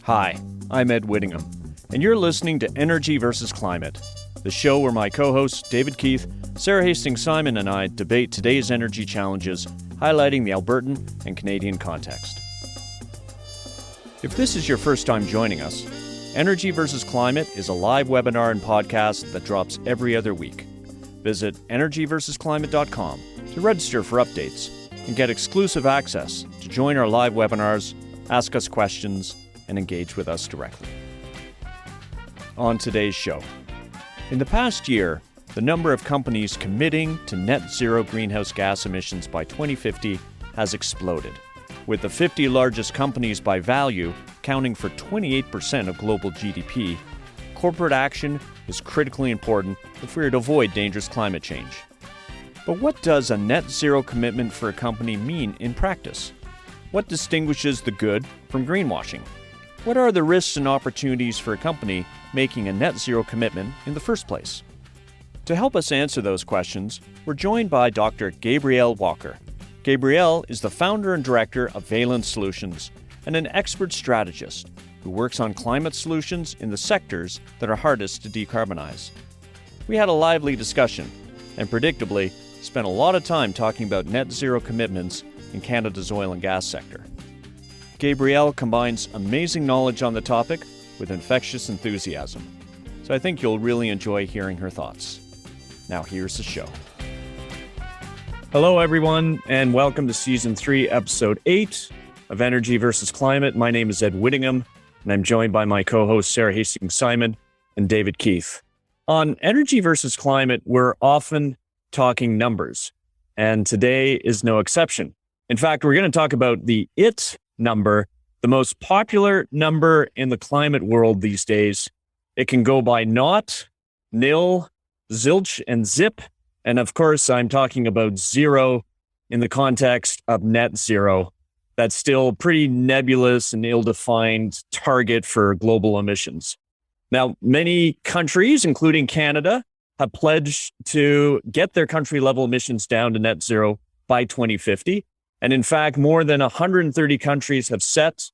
Hi, I'm Ed Whittingham, and you're listening to Energy versus Climate, the show where my co-hosts David Keith, Sarah Hastings-Simon, and I debate today's energy challenges, highlighting the Albertan and Canadian context. If this is your first time joining us, Energy versus Climate is a live webinar and podcast that drops every other week. Visit energyversusclimate.com to register for updates and get exclusive access to join our live webinars, ask us questions, and engage with us directly. On today's show, in the past year, the number of companies committing to net zero greenhouse gas emissions by 2050 has exploded, with the 50 largest companies by value accounting for 28% of global GDP. Corporate action is critically important if we are to avoid dangerous climate change. But what does a net zero commitment for a company mean in practice? What distinguishes the good from greenwashing? What are the risks and opportunities for a company making a net zero commitment in the first place? To help us answer those questions, we're joined by Dr. Gabrielle Walker. Gabrielle is the founder and director of Valence Solutions and an expert strategist who works on climate solutions in the sectors that are hardest to decarbonize. We had a lively discussion and predictably spent a lot of time talking about net zero commitments in Canada's oil and gas sector. Gabrielle combines amazing knowledge on the topic with infectious enthusiasm, so I think you'll really enjoy hearing her thoughts. Now here's the show. Hello everyone, and welcome to Season 3, Episode 8 of Energy versus Climate. My name is Ed Whittingham, and I'm joined by my co-hosts Sarah Hastings-Simon and David Keith. On Energy versus Climate, we're often talking numbers, and today is no exception. In fact, we're going to talk about the IT number, the most popular number in the climate world these days. It can go by naught, nil, zilch, and zip. And of course, I'm talking about zero in the context of net zero. That's still pretty nebulous and ill-defined target for global emissions. Now, many countries, including Canada, have pledged to get their country-level emissions down to net zero by 2050. And in fact, more than 130 countries have set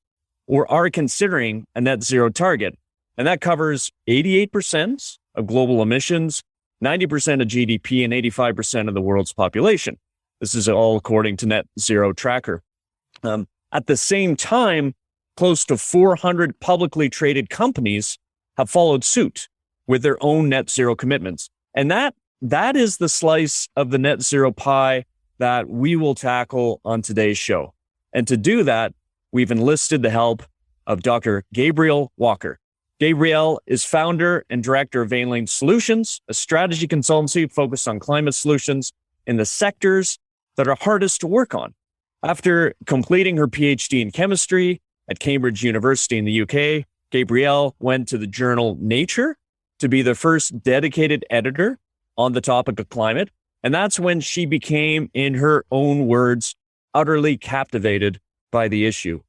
or are considering a net zero target. And that covers 88% of global emissions, 90% of GDP, and 85% of the world's population. This is all according to Net Zero Tracker. At the same time, close to 400 publicly traded companies have followed suit with their own net zero commitments. And that is the slice of the net zero pie that we will tackle on today's show. And to do that, we've enlisted the help of Dr. Gabrielle Walker. Gabrielle is founder and director of Valence Solutions, a strategy consultancy focused on climate solutions in the sectors that are hardest to work on. After completing her PhD in chemistry at Cambridge University in the UK, Gabrielle went to the journal Nature to be the first dedicated editor on the topic of climate. And that's when she became, in her own words, utterly captivated by the issue.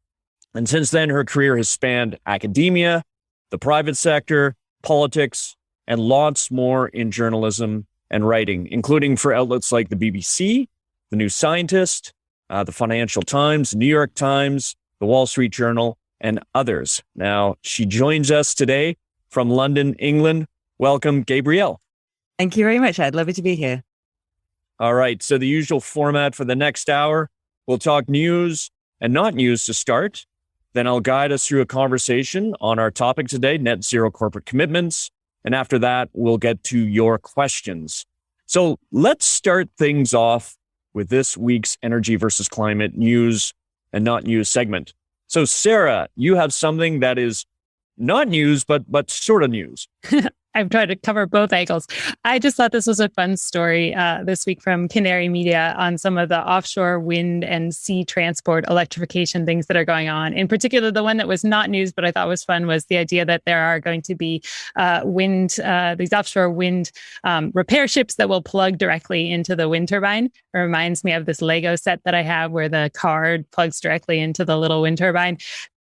And since then, her career has spanned academia, the private sector, politics, and lots more in journalism and writing, including for outlets like the BBC, The New Scientist, the Financial Times, New York Times, the Wall Street Journal, and others. Now, she joins us today from London, England. Welcome, Gabrielle. Thank you very much, Ed. Lovely to be here. All right, so the usual format for the next hour, we'll talk news and not news to start. Then I'll guide us through a conversation on our topic today, net zero corporate commitments. And after that, we'll get to your questions. So let's start things off with this week's Energy versus Climate news and not news segment. So Sarah, you have something that is not news, but sort of news. I've tried to cover both angles. I just thought this was a fun story this week from Canary Media on some of the offshore wind and sea transport electrification things that are going on. In particular, the one that was not news, but I thought was fun, was the idea that there are going to be these offshore wind repair ships that will plug directly into the wind turbine. It reminds me of this Lego set that I have where the card plugs directly into the little wind turbine.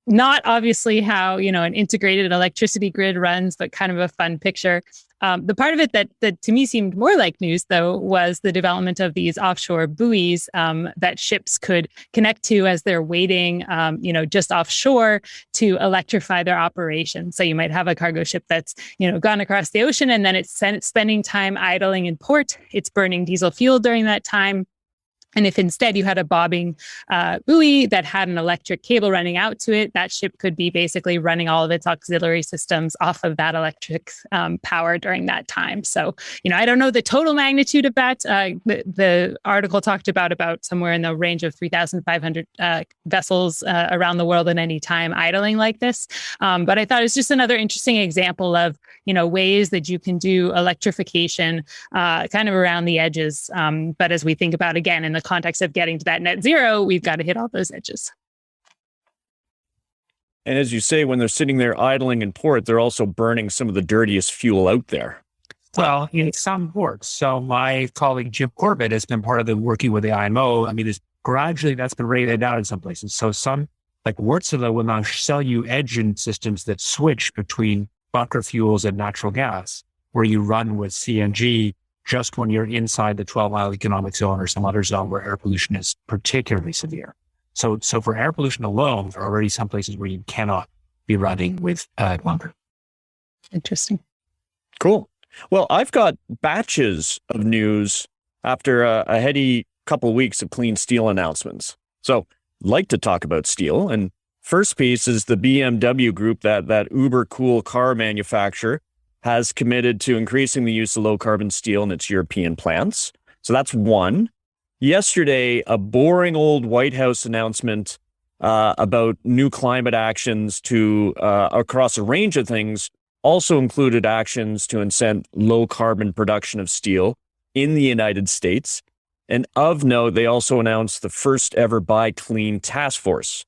not obviously how, an integrated electricity grid runs, but kind of a fun picture. The part of it that to me seemed more like news, though, was the development of these offshore buoys that ships could connect to as they're waiting, just offshore to electrify their operation. So you might have a cargo ship that's, gone across the ocean, and then it's spending time idling in port. It's burning diesel fuel during that time. And if instead you had a bobbing buoy that had an electric cable running out to it, that ship could be basically running all of its auxiliary systems off of that electric power during that time. So, I don't know the total magnitude of that. The article talked about somewhere in the range of 3,500 vessels around the world at any time idling like this. But I thought it was just another interesting example of, ways that you can do electrification kind of around the edges. But as we think about, again, in the context of getting to that net zero, we've got to hit all those edges. And as you say, when they're sitting there idling in port, they're also burning some of the dirtiest fuel out there. Well, in some ports. So my colleague Jim Corbett has been part of the working with the IMO. I mean, gradually that's been rated down in some places. So some, like Wärtsilä, will now sell you engine systems that switch between bunker fuels and natural gas, where you run with CNG just when you're inside the 12-mile economic zone or some other zone where air pollution is particularly severe. So for air pollution alone, there are already some places where you cannot be running with bunker. Interesting. Cool. Well, I've got batches of news after a heady couple of weeks of clean steel announcements. So I'd like to talk about steel. And first piece is the BMW Group, that uber cool car manufacturer, has committed to increasing the use of low carbon steel in its European plants. So that's one. Yesterday, a boring old White House announcement about new climate actions to across a range of things also included actions to incent low carbon production of steel in the United States. And of note, they also announced the first ever Buy Clean task force,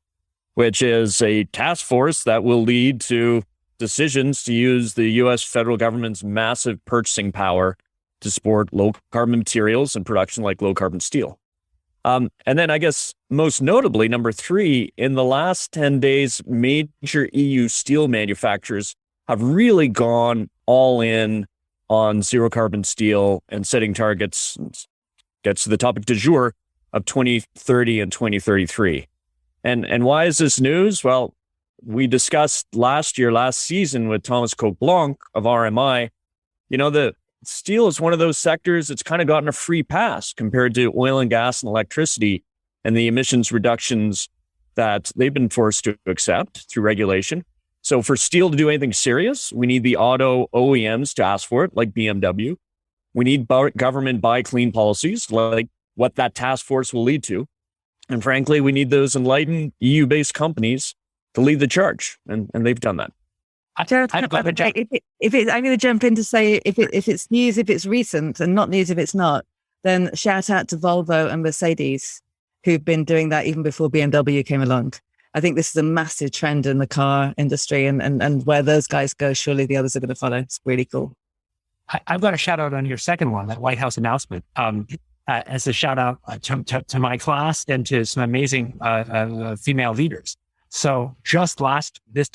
which is a task force that will lead to decisions to use the U.S. federal government's massive purchasing power to support low carbon materials and production like low carbon steel. And then I guess most notably, number three, in the last 10 days, major EU steel manufacturers have really gone all in on zero carbon steel and setting targets. Gets to the topic du jour of 2030 and 2033. And why is this news? Well, we discussed last season with Thomas Coq-Blanc of RMI, the steel is one of those sectors that's kind of gotten a free pass compared to oil and gas and electricity and the emissions reductions that they've been forced to accept through regulation. So for steel to do anything serious, we need the auto OEMs to ask for it, like BMW. We need government buy clean policies, like what that task force will lead to. And frankly, we need those enlightened EU-based companies to lead the charge, and they've done that. Jared, I'm going to jump in to say if it's news, if it's recent, and not news if it's not, then shout out to Volvo and Mercedes, who've been doing that even before BMW came along. I think this is a massive trend in the car industry, and where those guys go, surely the others are going to follow. It's really cool. I've got a shout out on your second one, that White House announcement, as a shout out to my class and to some amazing female leaders. So just last week,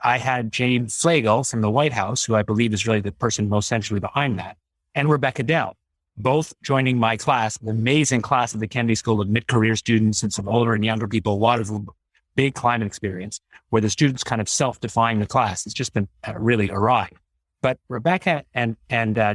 I had Jane Flagle from the White House, who I believe is really the person most centrally behind that, and Rebecca Dell, both joining my class, an amazing class at the Kennedy School of mid-career students and some older and younger people, a lot of big climate experience, where the students kind of self-define the class. It's just been really a ride. But Rebecca and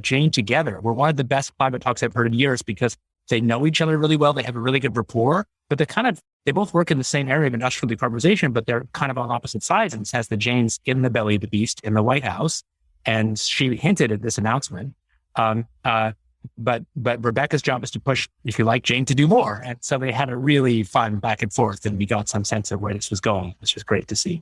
Jane together were one of the best climate talks I've heard in years, because they know each other really well. They have a really good rapport, but they both work in the same area of industrial decarbonization, but they're kind of on opposite sides. And it says that Jane's in the belly of the beast in the White House. And she hinted at this announcement. But Rebecca's job is to push, if you like, Jane to do more. And so they had a really fun back and forth, and we got some sense of where this was going, which was great to see.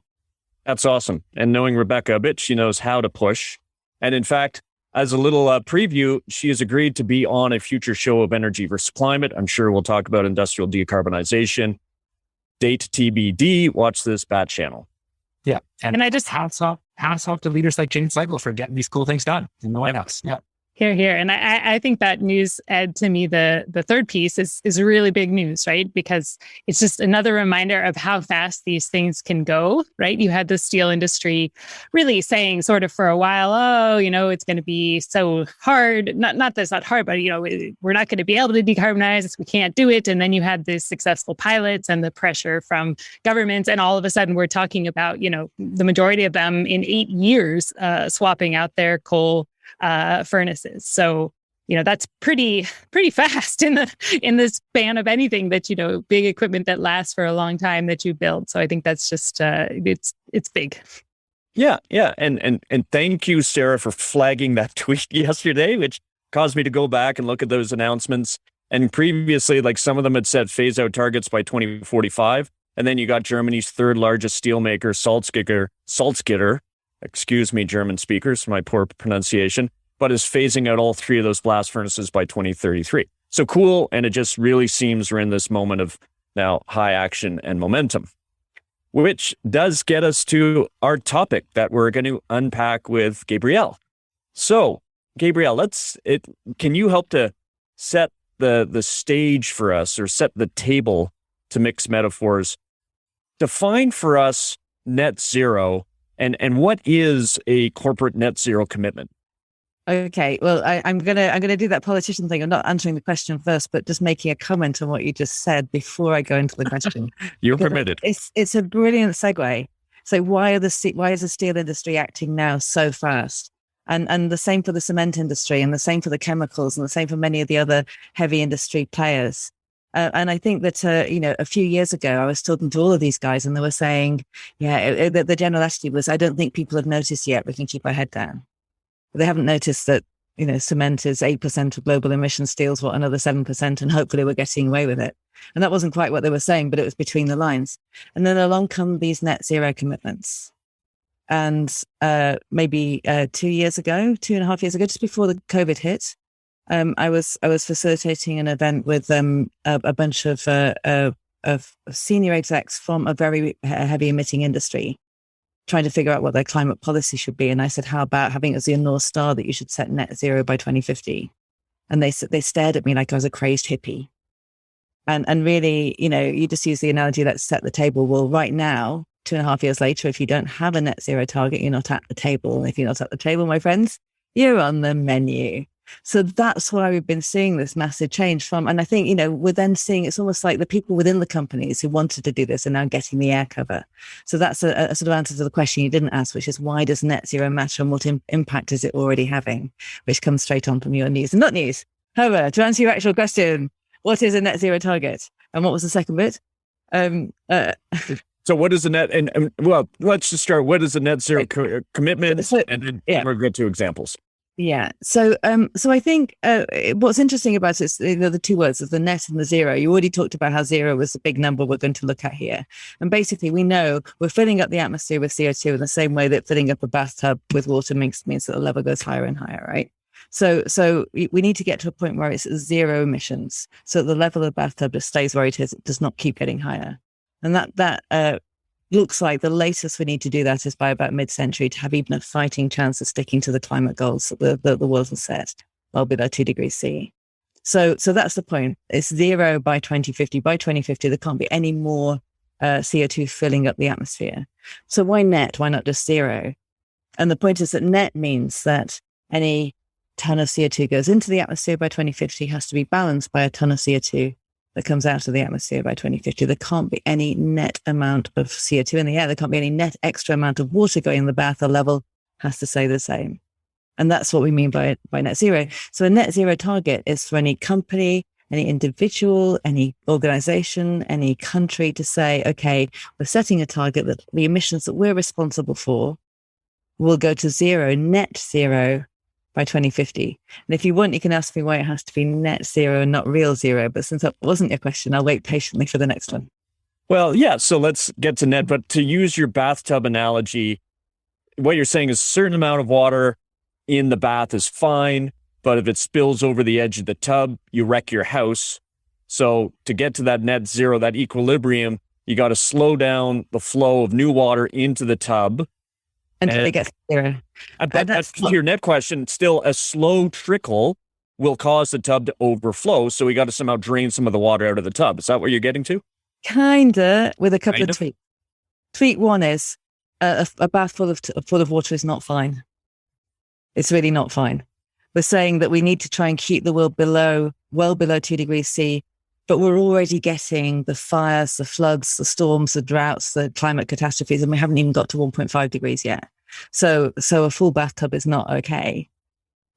That's awesome. And knowing Rebecca a bit, she knows how to push. And in fact, as a little preview, she has agreed to be on a future show of Energy versus Climate. I'm sure we'll talk about industrial decarbonization. Date TBD. Watch this Bat channel. Yeah. And I just hats off to leaders like Jane Flagle for getting these cool things done in the White House. Yeah. Here, here. And I think that news, Ed, to me, the third piece is really big news, right? Because it's just another reminder of how fast these things can go, right? You had the steel industry really saying sort of for a while, oh, it's going to be so hard. Not that it's not hard, but, we're not going to be able to decarbonize. We can't do it. And then you had the successful pilots and the pressure from governments. And all of a sudden we're talking about, the majority of them in 8 years swapping out their coal furnaces. So, that's pretty fast in the span of anything that, big equipment that lasts for a long time that you build. So I think that's just, it's big. Yeah. And thank you, Sarah, for flagging that tweet yesterday, which caused me to go back and look at those announcements. And previously, like some of them had set phase out targets by 2045. And then you got Germany's third largest steelmaker, Salzgitter, excuse me, German speakers, my poor pronunciation, but is phasing out all 3 of those blast furnaces by 2033. So cool. And it just really seems we're in this moment of now high action and momentum, which does get us to our topic that we're going to unpack with Gabrielle. So Gabrielle, can you help to set the stage for us, or set the table, to mix metaphors? Define for us net zero. And what is a corporate net zero commitment? Okay, well, I'm gonna do that politician thing. I'm not answering the question first, but just making a comment on what you just said before I go into the question. You're permitted. It's a brilliant segue. So why is the steel industry acting now so fast? And the same for the cement industry, and the same for the chemicals, and the same for many of the other heavy industry players. And I think that, a few years ago, I was talking to all of these guys and they were saying, the general attitude was, I don't think people have noticed yet. We can keep our head down. But they haven't noticed that, cement is 8% of global emissions, steel's another 7%, and hopefully we're getting away with it. And that wasn't quite what they were saying, but it was between the lines. And then along come these net zero commitments. And maybe 2.5 years ago, just before the COVID hit, I was facilitating an event with a bunch of senior execs from a very heavy emitting industry, trying to figure out what their climate policy should be. And I said, how about having it as your North Star that you should set net zero by 2050? And they stared at me like I was a crazed hippie. And really, you just use the analogy, let's set the table. Well, right now, 2.5 years later, if you don't have a net zero target, you're not at the table. And if you're not at the table, my friends, you're on the menu. So that's why we've been seeing this massive change from, and I think, we're then seeing it's almost like the people within the companies who wanted to do this are now getting the air cover. So that's a sort of answer to the question you didn't ask, which is why does net zero matter and what impact is it already having, which comes straight on from your news and not news. However, to answer your actual question, what is a net zero target? And what was the second bit? So what is a net, and well, let's just start. What is a net zero commitment? And then we'll get to examples. Yeah. So I think what's interesting about it is the 2 words of the net and the zero. You already talked about how zero was the big number we're going to look at here. And basically we know we're filling up the atmosphere with CO2 in the same way that filling up a bathtub with water means that the level goes higher and higher, right? So we need to get to a point where it's zero emissions. So the level of the bathtub just stays where it is. It does not keep getting higher. And that looks like the latest we need to do that is by about mid-century to have even a fighting chance of sticking to the climate goals that the world has set, well below 2 degrees C. So that's the point. It's zero by 2050. By 2050, there can't be any more CO2 filling up the atmosphere. So why net? Why not just zero? And the point is that net means that any ton of CO2 goes into the atmosphere by 2050 has to be balanced by a ton of CO2 that comes out of the atmosphere by 2050. There can't be any net amount of CO2 in the air. There can't be any net extra amount of water going in the bath. The level has to stay the same. And that's what we mean by net zero. So a net zero target is for any company, any individual, any organization, any country to say, okay, we're setting a target that the emissions that we're responsible for will go to zero, net zero, by 2050. And if you want, you can ask me why it has to be net zero and not real zero. But since that wasn't your question, I'll wait patiently for the next one. Well, yeah, so let's get to net. But to use your bathtub analogy, what you're saying is a certain amount of water in the bath is fine. But if it spills over the edge of the tub, you wreck your house. So to get to that net zero, that equilibrium, you got to slow down the flow of new water into the tub until it gets zero. But that's to your net question. Still, a slow trickle will cause the tub to overflow. So we got to somehow drain some of the water out of the tub. Is that what you're getting to? Kinda, with a couple of tweaks. Tweak one is a bath full of water is not fine. It's really not fine. We're saying that we need to try and keep the world well below 2 degrees C, but we're already getting the fires, the floods, the storms, the droughts, the climate catastrophes, and we haven't even got to 1.5 degrees yet. So a full bathtub is not okay.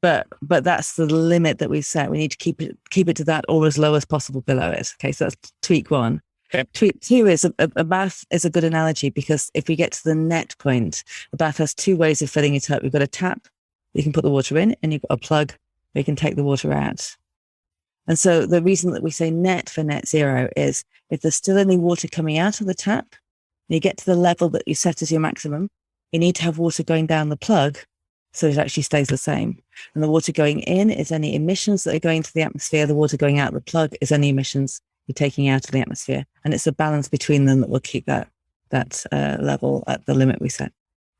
But that's the limit that we set. We need to keep it to that or as low as possible below it. Okay, so that's tweak one. Okay. Tweak two is a bath is a good analogy, because if we get to the net point, a bath has two ways of filling it up. We've got a tap, you can put the water in, and you've got a plug where you can take the water out. And so the reason that we say net for net zero is if there's still any water coming out of the tap, and you get to the level that you set as your maximum, you need to have water going down the plug so it actually stays the same. And the water going in is any emissions that are going to the atmosphere. The water going out the plug is any emissions you're taking out of the atmosphere. And it's a balance between them that will keep that level at the limit we set.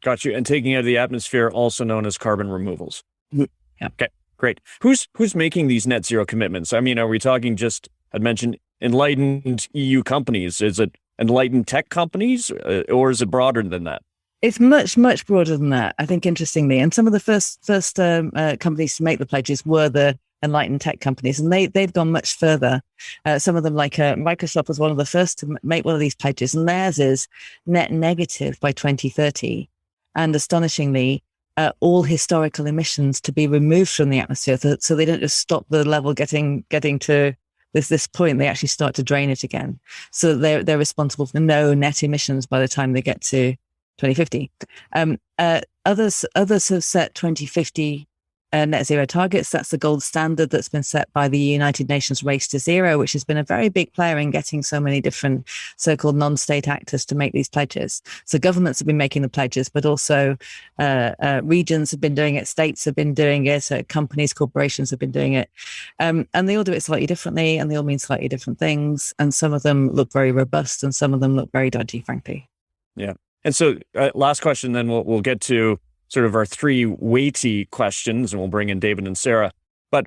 Got you. And taking out of the atmosphere, also known as carbon removals. Yeah. Okay, great. Who's making these net zero commitments? I mean, are we talking just, I'd mentioned enlightened EU companies? Is it enlightened tech companies, or is it broader than that? It's much, much broader than that, I think, interestingly. And some of the first companies to make the pledges were the enlightened tech companies, and they've gone much further. Some of them, like Microsoft, was one of the first to make one of these pledges, and theirs is net negative by 2030. And astonishingly, all historical emissions to be removed from the atmosphere, so they don't just stop the level getting to this point. They actually start to drain it again. So they're responsible for no net emissions by the time they get to 2050. Others have set 2050 net zero targets. That's the gold standard that's been set by the United Nations Race to Zero, which has been a very big player in getting so many different so-called non-state actors to make these pledges. So governments have been making the pledges, but also regions have been doing it, states have been doing it, companies, corporations have been doing it. And they all do it slightly differently, and they all mean slightly different things. And some of them look very robust, and some of them look very dodgy, frankly. Yeah. And so last question, then we'll get to sort of our three weighty questions, and we'll bring in David and Sarah. But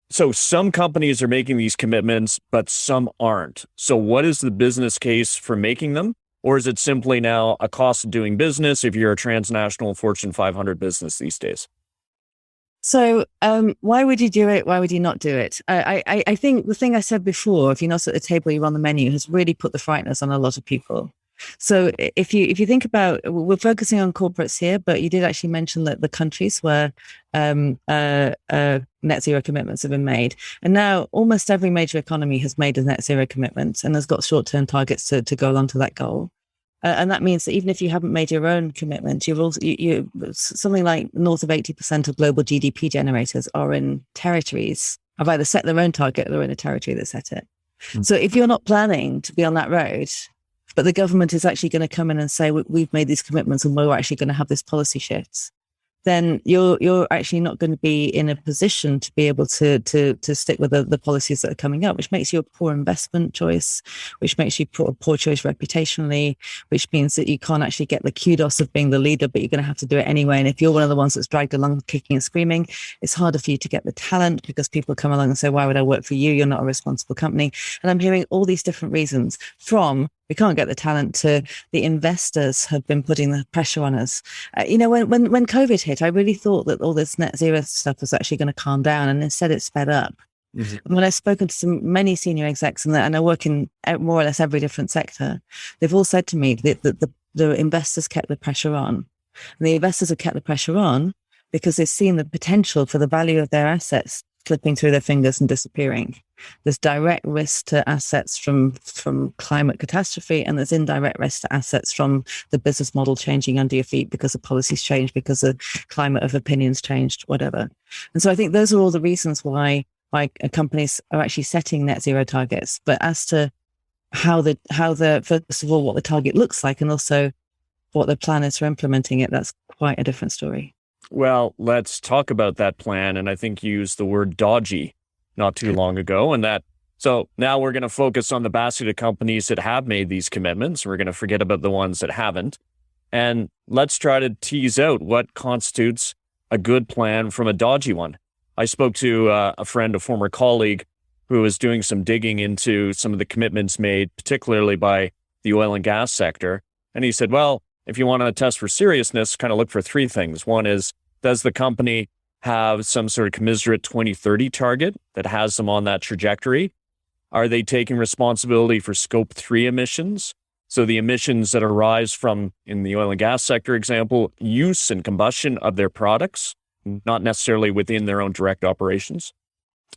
so some companies are making these commitments, but some aren't. So what is the business case for making them? Or is it simply now a cost of doing business if you're a transnational Fortune 500 business these days? So why would you do it? Why would you not do it? I think the thing I said before, if you're not at the table, you're on the menu, has really put the frighteners on a lot of people. So if you think about, we're focusing on corporates here, but you did actually mention that the countries where net zero commitments have been made. And now almost every major economy has made a net zero commitment and has got short-term targets to go along to that goal. And that means that even if you haven't made your own commitment, you something like north of 80% of global GDP generators are in territories, have either set their own target or in a territory that set it. Mm. So if you're not planning to be on that road, but the government is actually going to come in and say, we've made these commitments and we're actually going to have this policy shifts, then you're actually not going to be in a position to be able to stick with the policies that are coming up, which makes you a poor investment choice, which makes you a poor choice reputationally, which means that you can't actually get the kudos of being the leader, but you're going to have to do it anyway. And if you're one of the ones that's dragged along kicking and screaming, it's harder for you to get the talent because people come along and say, why would I work for you? You're not a responsible company. And I'm hearing all these different reasons, from we can't get the talent to the investors have been putting the pressure on us. When COVID hit, I really thought that all this net zero stuff was actually going to calm down, and instead it sped up. Mm-hmm. And when I've spoken to many senior execs, and I work in more or less every different sector, they've all said to me that the investors kept the pressure on. And the investors have kept the pressure on because they've seen the potential for the value of their assets slipping through their fingers and disappearing. There's direct risk to assets from climate catastrophe, and there's indirect risk to assets from the business model changing under your feet because the policies changed, because the climate of opinions changed, whatever. And so I think those are all the reasons why companies are actually setting net zero targets. But as to how first of all, what the target looks like, and also what the plan is for implementing it, that's quite a different story. Well, let's talk about that plan. And I think you used the word dodgy not too long ago. So now we're going to focus on the basket of companies that have made these commitments. We're going to forget about the ones that haven't. And let's try to tease out what constitutes a good plan from a dodgy one. I spoke to a friend, a former colleague, who was doing some digging into some of the commitments made, particularly by the oil and gas sector. And he said, well, if you want to test for seriousness, kind of look for three things. One is, does the company have some sort of commiserate 2030 target that has them on that trajectory? Are they taking responsibility for scope 3 emissions? So the emissions that arise from, in the oil and gas sector example, use and combustion of their products, not necessarily within their own direct operations.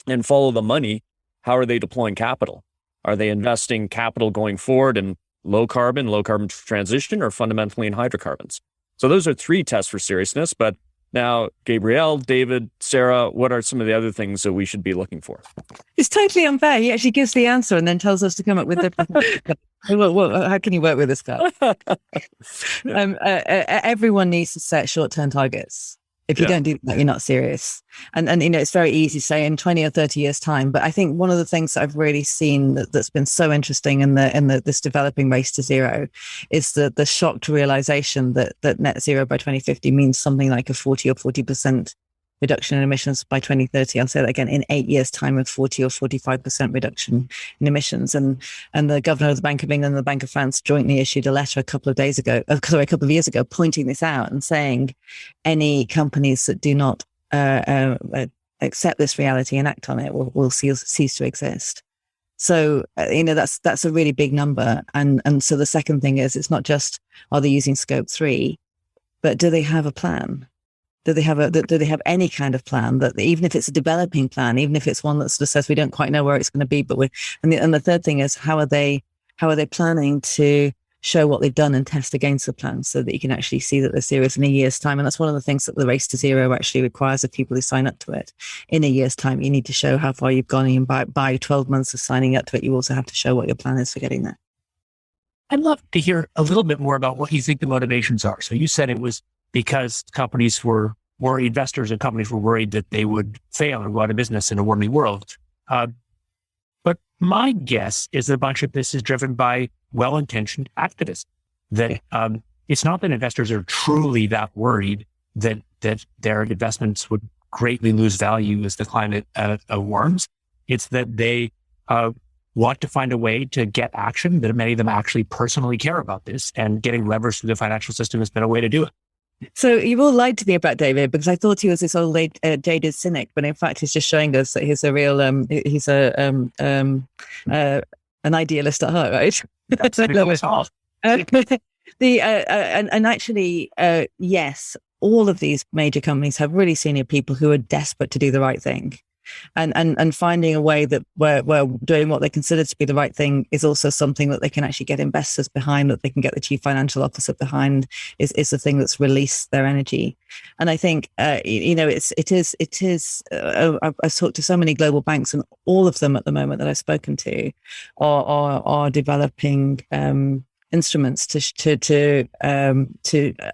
And follow the money. How are they deploying capital? Are they investing capital going forward in low carbon transition, or fundamentally in hydrocarbons? So those are three tests for seriousness. But now, Gabrielle, David, Sarah, what are some of the other things that we should be looking for? It's totally unfair. He actually gives the answer and then tells us to come up with the. How can you work with this guy? Everyone needs to set short-term targets. If you don't do that, you're not serious. And it's very easy to say in 20 or 30 years' time. But I think one of the things that I've really seen that's been so interesting in this developing race to zero is the shocked realization that net zero by 2050 means something like a 40 or 40% reduction in emissions by 2030. I'll say that again, in 8 years' time, of 40 or 45% reduction in emissions. And the governor of the Bank of England and the Bank of France jointly issued a letter a couple of years ago, pointing this out and saying any companies that do not accept this reality and act on it will cease to exist. So, that's a really big number. And so the second thing is, it's not just, are they using scope 3, but do they have a plan? Do they have any kind of plan, that even if it's a developing plan, even if it's one that sort of says we don't quite know where it's going to be, but and the third thing is, how are they planning to show what they've done and test against the plan so that you can actually see that they're serious in a year's time? And that's one of the things that the race to zero actually requires of people who sign up to it. In a year's time, you need to show how far you've gone, and by 12 months of signing up to it, you also have to show what your plan is for getting there. I'd love to hear a little bit more about what you think the motivations are. So you said it was because companies were worried, investors and companies were worried that they would fail or go out of business in a warming world. But my guess is that a bunch of this is driven by well-intentioned activists. That it's not that investors are truly that worried that their investments would greatly lose value as the climate warms. It's that they want to find a way to get action, that many of them actually personally care about this, and getting leverage through the financial system has been a way to do it. So you all lied to me about David, because I thought he was this old jaded cynic, but in fact he's just showing us that he's a real an idealist at heart, right? That's and actually, yes, all of these major companies have really senior people who are desperate to do the right thing. And finding a way that where doing what they consider to be the right thing is also something that they can actually get investors behind, that they can get the chief financial officer behind, is the thing that's released their energy. And I think it is. I've talked to so many global banks, and all of them at the moment that I've spoken to are developing instruments to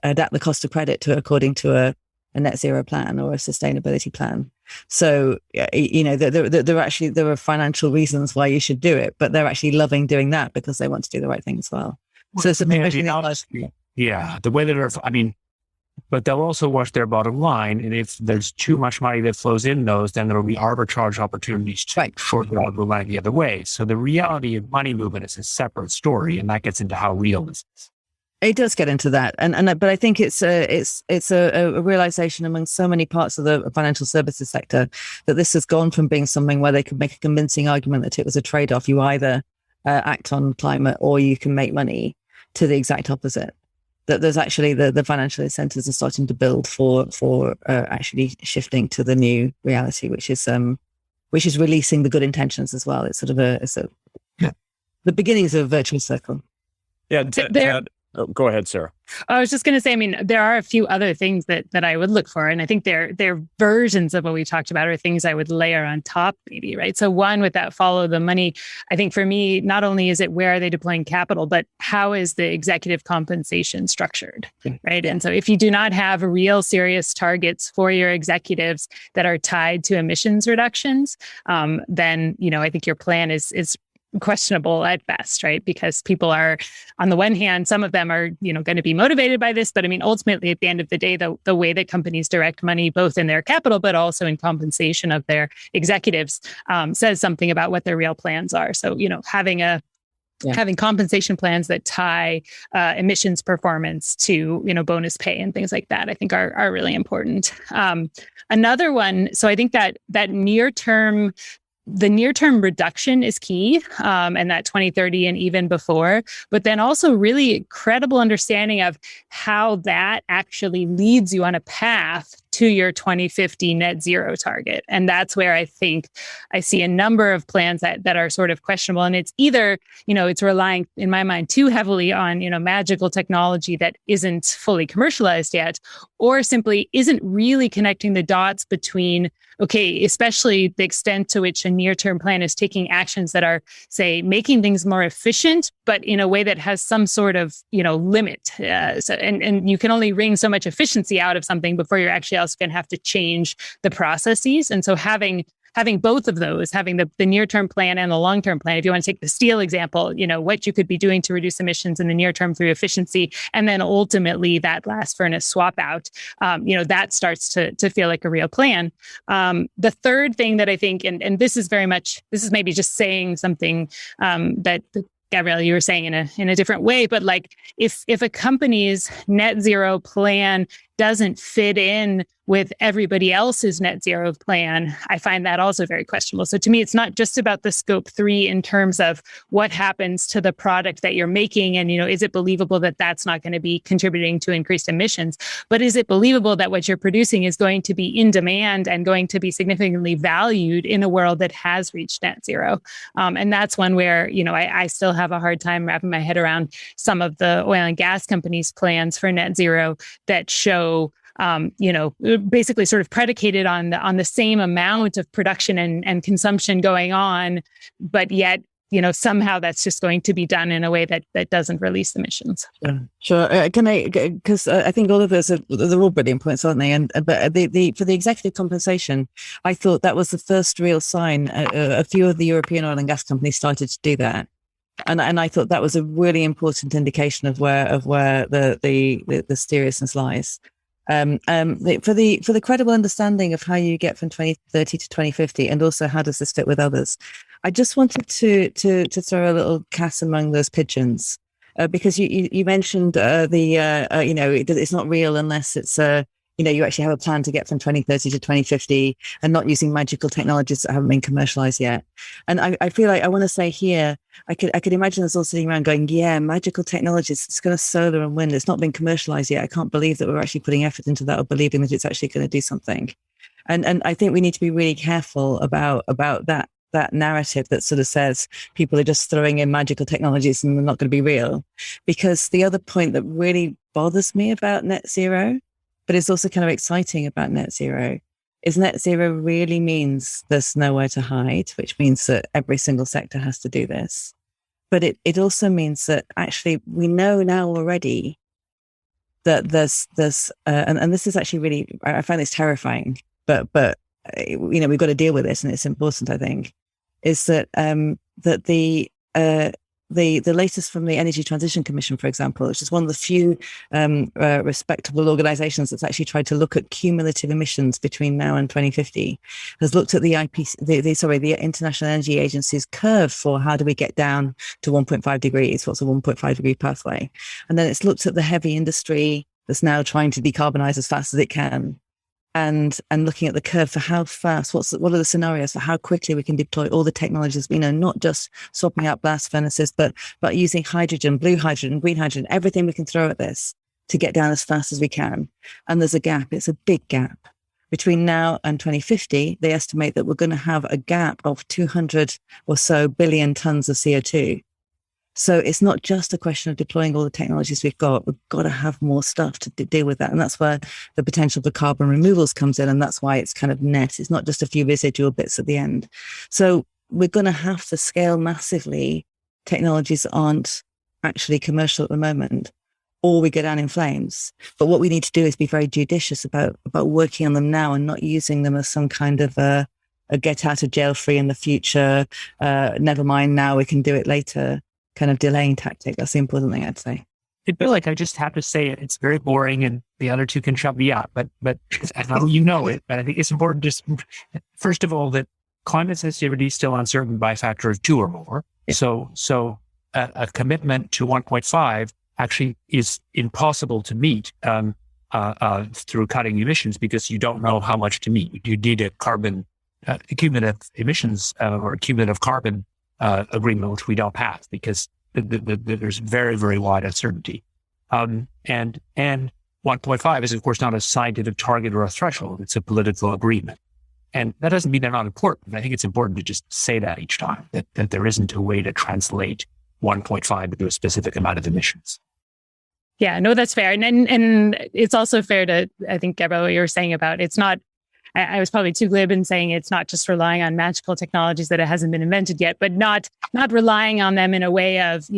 adapt the cost of credit according to a net zero plan or a sustainability plan. So, there are financial reasons why you should do it, but they're actually loving doing that because they want to do the right thing as well. So it's the way that but they'll also watch their bottom line. And if there's too much money that flows in those, then there will be arbitrage opportunities for the money the other way. So the reality of money movement is a separate story, and that gets into how real this is. It does get into that, but I think it's a realization among so many parts of the financial services sector that this has gone from being something where they could make a convincing argument that it was a trade-off. You either act on climate or you can make money, to the exact opposite. That there's actually the financial incentives are starting to build for actually shifting to the new reality, which is releasing the good intentions as well. It's sort of the beginnings of a virtuous circle. Yeah. Oh, go ahead, Sarah. I was just going to say, there are a few other things that I would look for. And I think they're versions of what we talked about, or things I would layer on top maybe, right? So one, with that follow the money, I think for me, not only is it where are they deploying capital, but how is the executive compensation structured, right? And so if you do not have real serious targets for your executives that are tied to emissions reductions, then, I think your plan is questionable at best, right? Because people are, on the one hand, some of them are, going to be motivated by this. But I mean, ultimately, at the end of the day, the way that companies direct money, both in their capital, but also in compensation of their executives, says something about what their real plans are. So, having compensation plans that tie emissions performance to, bonus pay and things like that, I think are really important. Another one, so I think that the near-term reduction is key, and that 2030 and even before, but then also really credible understanding of how that actually leads you on a path to your 2050 net zero target. And that's where I think I see a number of plans that are sort of questionable. And it's either, it's relying, in my mind, too heavily on, magical technology that isn't fully commercialized yet, or simply isn't really connecting the dots between, okay, especially the extent to which a near-term plan is taking actions that are, say, making things more efficient, but in a way that has some sort of, limit. And you can only wring so much efficiency out of something before you're actually also going to have to change the processes. And so having both of those, having the near-term plan and the long-term plan, if you want to take the steel example, what you could be doing to reduce emissions in the near term through efficiency, and then ultimately that blast furnace swap out, that starts to feel like a real plan. The third thing that I think, and this is maybe just saying something that Gabrielle, you were saying in a different way, but like if a company's net zero plan doesn't fit in with everybody else's net zero plan, I find that also very questionable. So to me, it's not just about the scope 3 in terms of what happens to the product that you're making. And, is it believable that that's not going to be contributing to increased emissions? But is it believable that what you're producing is going to be in demand and going to be significantly valued in a world that has reached net zero? And that's one where, I still have a hard time wrapping my head around some of the oil and gas companies' plans for net zero that show basically sort of predicated on the same amount of production and consumption going on, but yet, somehow that's just going to be done in a way that doesn't release emissions. Sure. Because I think all of those they're all brilliant points, aren't they? But for the executive compensation, I thought that was the first real sign. A few of the European oil and gas companies started to do that. And I thought that was a really important indication of where the seriousness lies. For the credible understanding of how you get from 2030 to 2050, and also how does this fit with others, I just wanted to throw a little cat among those pigeons, because you mentioned it's not real unless it's you actually have a plan to get from 2030 to 2050 and not using magical technologies that haven't been commercialized yet. And I feel like I want to say here, I could imagine us all sitting around going, yeah, magical technologies, it's going to solar and wind. It's not been commercialized yet. I can't believe that we're actually putting effort into that or believing that it's actually going to do something. And I think we need to be really careful about that narrative that sort of says people are just throwing in magical technologies and they're not going to be real. Because the other point that really bothers me about net zero, but it's also kind of exciting about net zero, is net zero really means there's nowhere to hide, which means that every single sector has to do this. But it also means that actually we know now already that there's and this is actually really, I find this terrifying, but we've got to deal with this, and it's important, I think, is that that the latest from the Energy Transition Commission, for example, which is one of the few respectable organizations that's actually tried to look at cumulative emissions between now and 2050, has looked at the International Energy Agency's curve for how do we get down to 1.5 degrees, what's a 1.5 degree pathway. And then it's looked at the heavy industry that's now trying to decarbonize as fast as it can. And looking at the curve for how fast, what are the scenarios for how quickly we can deploy all the technologies, not just swapping out blast furnaces, but using hydrogen, blue hydrogen, green hydrogen, everything we can throw at this to get down as fast as we can. And there's a gap. It's a big gap. Between now and 2050, they estimate that we're going to have a gap of 200 or so billion tons of CO2. So it's not just a question of deploying all the technologies we've got. We've got to have more stuff to deal with that. And that's where the potential for carbon removals comes in. And that's why it's kind of net. It's not just a few residual bits at the end. So we're going to have to scale massively technologies that aren't actually commercial at the moment, or we go down in flames. But what we need to do is be very judicious about working on them now and not using them as some kind of a get out of jail free in the future, never mind now, we can do it later kind of delaying tactic. That's the important thing I'd say. I feel like I just have to say it. It's very boring and the other two can shove me out, but I know you know it, but I think it's important just, first of all, that climate sensitivity is still uncertain by a factor of 2 or more. So a commitment to 1.5 actually is impossible to meet through cutting emissions because you don't know how much to meet. You need a carbon cumulative emissions or cumulative carbon agreement, which we don't have because there's very, very wide uncertainty. And 1.5 is, of course, not a scientific target or a threshold. It's a political agreement. And that doesn't mean they're not important. I think it's important to just say that each time, that there isn't a way to translate 1.5 into a specific amount of emissions. Yeah, no, that's fair. And it's also fair to, I think, Gabrielle, what you were saying about it's not, I was probably too glib in saying it's not just relying on magical technologies that it hasn't been invented yet, but not relying on them in a way of,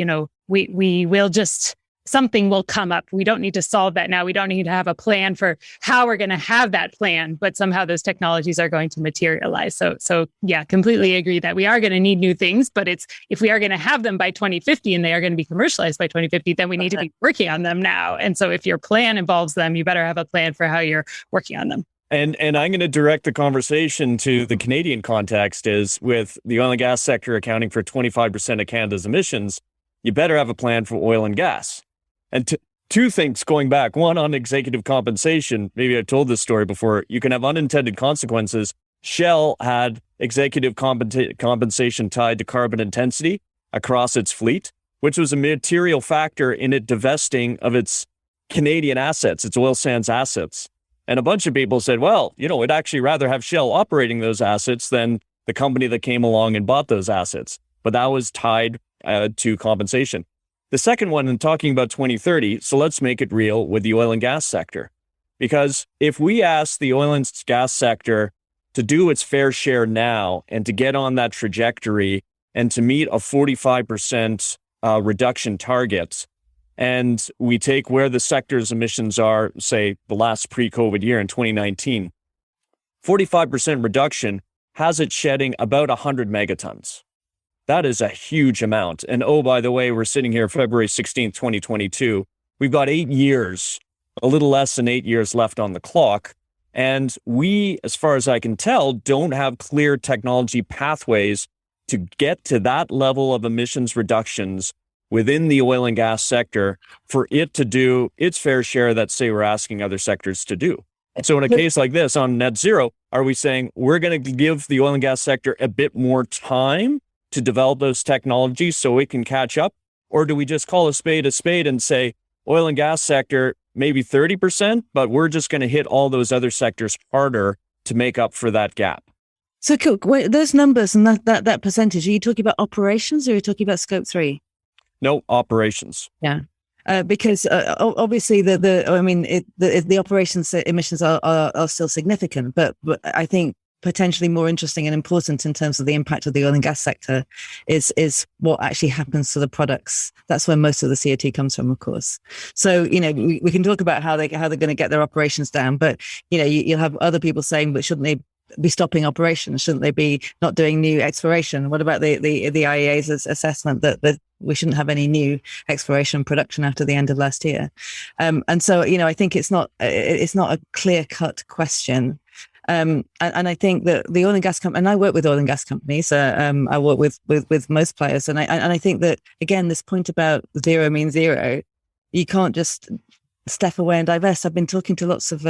we will just, something will come up. We don't need to solve that now. We don't need to have a plan for how we're going to have that plan, but somehow those technologies are going to materialize. So yeah, completely agree that we are going to need new things, but if we are going to have them by 2050 and they are going to be commercialized by 2050, then we need to be working on them now. And so if your plan involves them, you better have a plan for how you're working on them. And I'm going to direct the conversation to the Canadian context is with the oil and gas sector accounting for 25% of Canada's emissions, you better have a plan for oil and gas. And two things going back, one on executive compensation, maybe I told this story before, you can have unintended consequences. Shell had executive compensation tied to carbon intensity across its fleet, which was a material factor in it divesting of its Canadian assets, its oil sands assets. And a bunch of people said, well, we'd actually rather have Shell operating those assets than the company that came along and bought those assets. But that was tied to compensation. The second one, in talking about 2030, so let's make it real with the oil and gas sector. Because if we ask the oil and gas sector to do its fair share now and to get on that trajectory and to meet a 45% reduction target, and we take where the sector's emissions are, say, the last pre-COVID year in 2019, 45% reduction has it shedding about 100 megatons. That is a huge amount. And oh, by the way, we're sitting here February 16th, 2022. We've got 8 years, a little less than 8 years left on the clock. And we, as far as I can tell, don't have clear technology pathways to get to that level of emissions reductions within the oil and gas sector for it to do its fair share that, say, we're asking other sectors to do. So in a case like this on net zero, are we saying we're going to give the oil and gas sector a bit more time to develop those technologies so it can catch up? Or do we just call a spade and say, oil and gas sector, maybe 30%, but we're just going to hit all those other sectors harder to make up for that gap? So wait, those numbers and that percentage, are you talking about operations or are you talking about scope 3? No, operations. Yeah. Because obviously the operations emissions are still significant, but I think potentially more interesting and important in terms of the impact of the oil and gas sector is what actually happens to the products. That's where most of the CO2 comes from, of course. So, we can talk about how they're going to get their operations down, but, you'll have other people saying, but shouldn't they be stopping operations? Shouldn't they be not doing new exploration? What about the IEA's assessment that we shouldn't have any new exploration production after the end of last year? And so, I think it's not a clear-cut question. And I think that the oil and gas company, and I work with oil and gas companies, I work with most players. And I think that, again, this point about zero means zero, you can't just step away and divest. I've been talking to lots of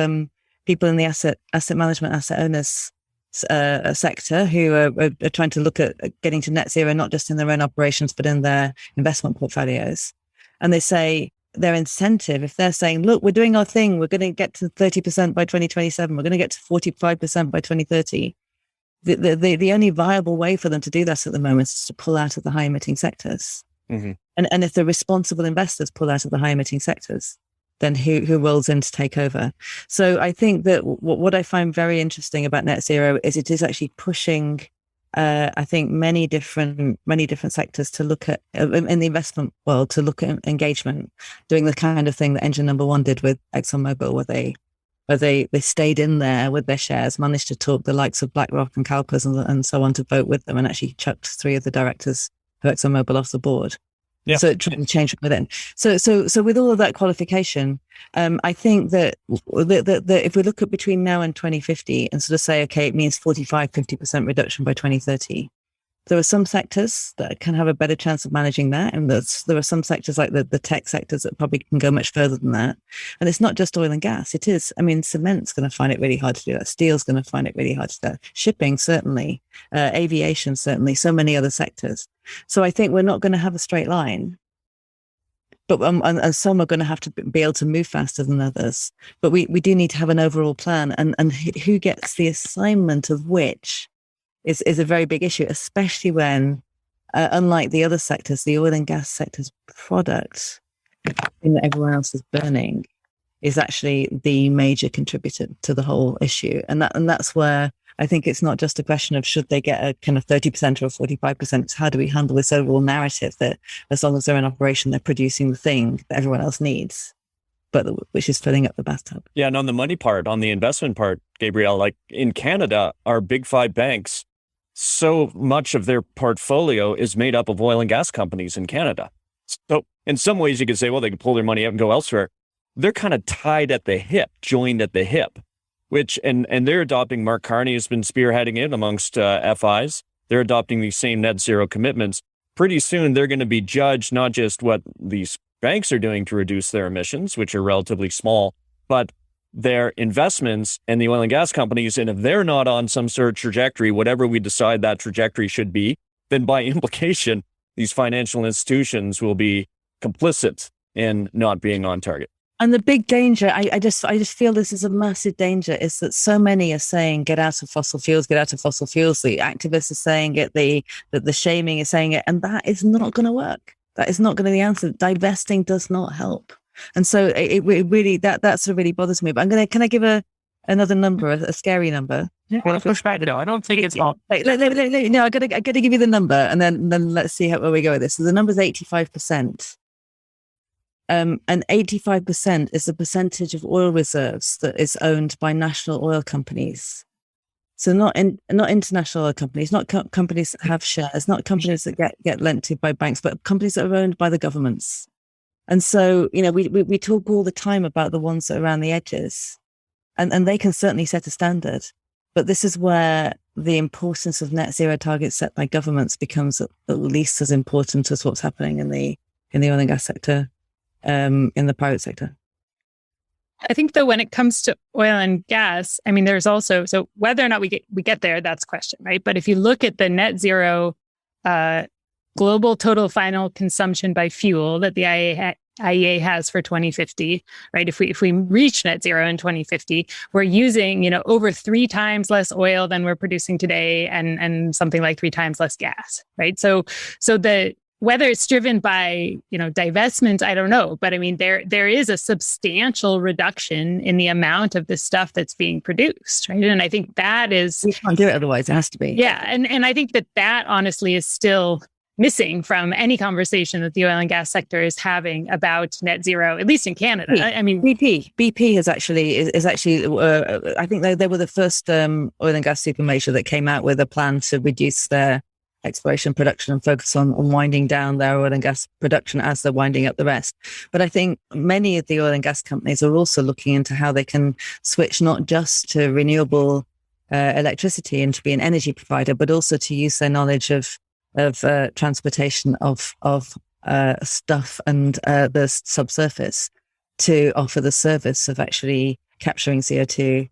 people in the asset management, asset owners sector who are trying to look at getting to net zero, not just in their own operations, but in their investment portfolios. And they say their incentive, if they're saying, look, we're doing our thing, we're going to get to 30% by 2027, we're going to get to 45% by 2030. The only viable way for them to do that at the moment is to pull out of the high emitting sectors. Mm-hmm. And if the responsible investors pull out of the high emitting sectors, then who rolls in to take over? So I think that what I find very interesting about net zero is it is actually pushing, I think, many different sectors to look at, in the investment world, to look at engagement, doing the kind of thing that engine number one did with ExxonMobil, where but they stayed in there with their shares, managed to talk the likes of BlackRock and CalPERS and so on to vote with them, and actually chucked 3 of the directors of ExxonMobil off the board. Yeah. So it tried to change within. So with all of that qualification, I think that if we look at between now and 2050 and sort of say, okay, it means 50% reduction by 2030, there are some sectors that can have a better chance of managing that. And there are some sectors like the tech sectors that probably can go much further than that. And it's not just oil and gas. It is, cement's going to find it really hard to do that. Steel's going to find it really hard to do that. Shipping, certainly. Aviation, certainly. So many other sectors. So I think we're not going to have a straight line. But and some are going to have to be able to move faster than others. But we do need to have an overall plan. And who gets the assignment of which is a very big issue, especially when, unlike the other sectors, the oil and gas sector's product, in that everyone else is burning, is actually the major contributor to the whole issue. And that's where I think it's not just a question of should they get a kind of 30% or 45%. It's how do we handle this overall narrative that as long as they're in operation, they're producing the thing that everyone else needs, but which is filling up the bathtub. Yeah, and on the money part, on the investment part, Gabrielle, like in Canada, our big 5 banks, so much of their portfolio is made up of oil and gas companies in Canada. So in some ways you could say, well, they can pull their money out and go elsewhere. They're kind of tied at the hip, joined at the hip, which, and they're adopting, Mark Carney has been spearheading it amongst FIs. They're adopting these same net zero commitments. Pretty soon they're going to be judged, not just what these banks are doing to reduce their emissions, which are relatively small, but their investments and the oil and gas companies. And if they're not on some sort of trajectory, whatever we decide that trajectory should be, then by implication, these financial institutions will be complicit in not being on target. And the big danger, I just feel this is a massive danger, is that so many are saying, get out of fossil fuels, get out of fossil fuels. The activists are saying it, the shaming is saying it, and that is not going to work. That is not going to be the answer. Divesting does not help. And so it really, that's what really bothers me. But can I give another number, a scary number? Yeah, well, push back. No, I don't think it's all. No, I got to give you the number, and then let's see where we go with this. So the number is 85%. And 85% is the percentage of oil reserves that is owned by national oil companies. So not international oil companies, not companies that have shares, not companies that get lent to by banks, but companies that are owned by the governments. And so, we talk all the time about the ones that are around the edges, and they can certainly set a standard. But this is where the importance of net zero targets set by governments becomes at least as important as what's happening in the oil and gas sector, in the private sector. I think though, when it comes to oil and gas, there's also, so whether or not we get there, that's a question, right? But if you look at the net zero global total final consumption by fuel that the IEA has for 2050, right? If we reach net zero in 2050, we're using, over 3 times less oil than we're producing today, and something like 3 times less gas, right? So whether it's driven by, divestment, I don't know. But there is a substantial reduction in the amount of the stuff that's being produced, right? And I think that is... You can't do it otherwise, it has to be. Yeah, and I think that honestly is still missing from any conversation that the oil and gas sector is having about net zero, at least in Canada. BP is actually, I think they were the first oil and gas super major that came out with a plan to reduce their exploration production and focus on winding down their oil and gas production as they're winding up the rest. But I think many of the oil and gas companies are also looking into how they can switch not just to renewable electricity and to be an energy provider, but also to use their knowledge of transportation of stuff and the subsurface to offer the service of actually capturing CO2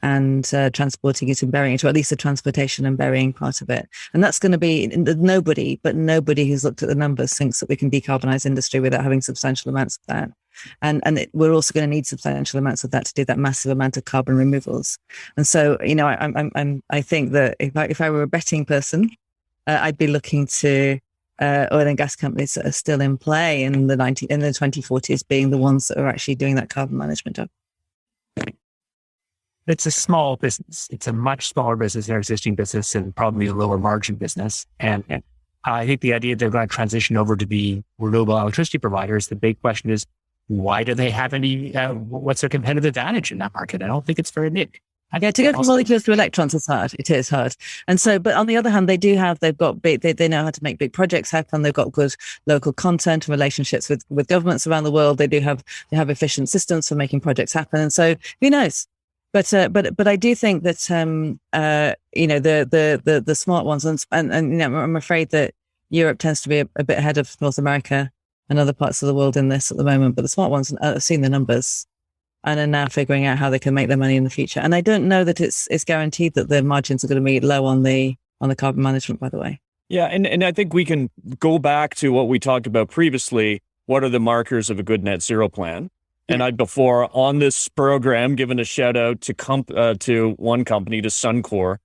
and transporting it and burying it, or at least the transportation and burying part of it. And that's going to be nobody who's looked at the numbers thinks that we can decarbonize industry without having substantial amounts of that. And we're also going to need substantial amounts of that to do that massive amount of carbon removals. And so, I think that if I were a betting person, I'd be looking to oil and gas companies that are still in play in the 2040s being the ones that are actually doing that carbon management job. It's a small business. It's a much smaller business than our existing business, and probably a lower margin business. And I think the idea they're going to transition over to be renewable electricity providers, the big question is, why do they have any, what's their competitive advantage in that market? I don't think it's very big. Yeah, to go from molecules to electrons is hard. It is hard. And so, but on the other hand, they've got big, they know how to make big projects happen. They've got good local content and relationships with governments around the world. They have efficient systems for making projects happen. And so who knows? But I do think that, the smart ones and I'm afraid that Europe tends to be a bit ahead of North America and other parts of the world in this at the moment. But the smart ones are seeing the numbers and are now figuring out how they can make their money in the future. And I don't know that it's guaranteed that the margins are going to be low on the carbon management, by the way. Yeah, and I think we can go back to what we talked about previously. What are the markers of a good net zero plan? And I, before on this program, given a shout out to one company, to Suncor,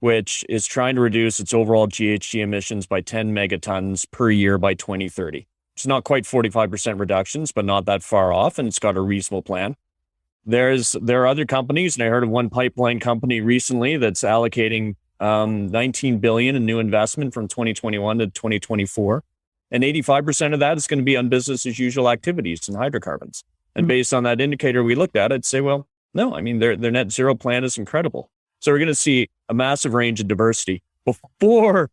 which is trying to reduce its overall GHG emissions by 10 megatons per year by 2030. It's not quite 45% reductions, but not that far off, and it's got a reasonable plan. There are other companies, and I heard of one pipeline company recently that's allocating $19 billion in new investment from 2021 to 2024, and 85% of that is going to be on business as usual activities and hydrocarbons. And based on that indicator we looked at, I'd say, well, no, I mean their net zero plan is incredible. So we're going to see a massive range of diversity. Before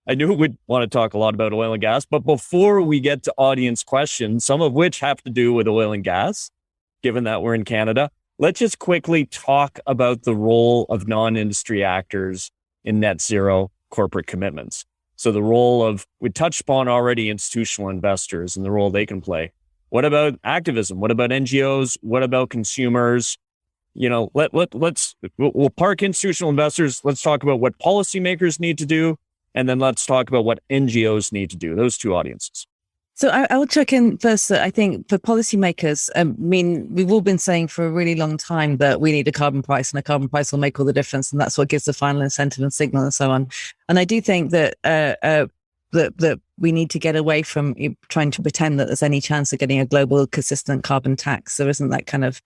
I knew we'd want to talk a lot about oil and gas, but before we get to audience questions, some of which have to do with oil and gas, given that we're in Canada, let's just quickly talk about the role of non-industry actors in net zero corporate commitments. So the role of, we touched upon already institutional investors and the role they can play. What about activism? What about NGOs? What about consumers? You know, we'll park institutional investors. Let's talk about what policymakers need to do. And then let's talk about what NGOs need to do, those two audiences. So I will check in first that I think for policymakers, we've all been saying for a really long time that we need a carbon price and a carbon price will make all the difference. And that's what gives the final incentive and signal and so on. And I do think that that we need to get away from trying to pretend that there's any chance of getting a global consistent carbon tax. There isn't that kind of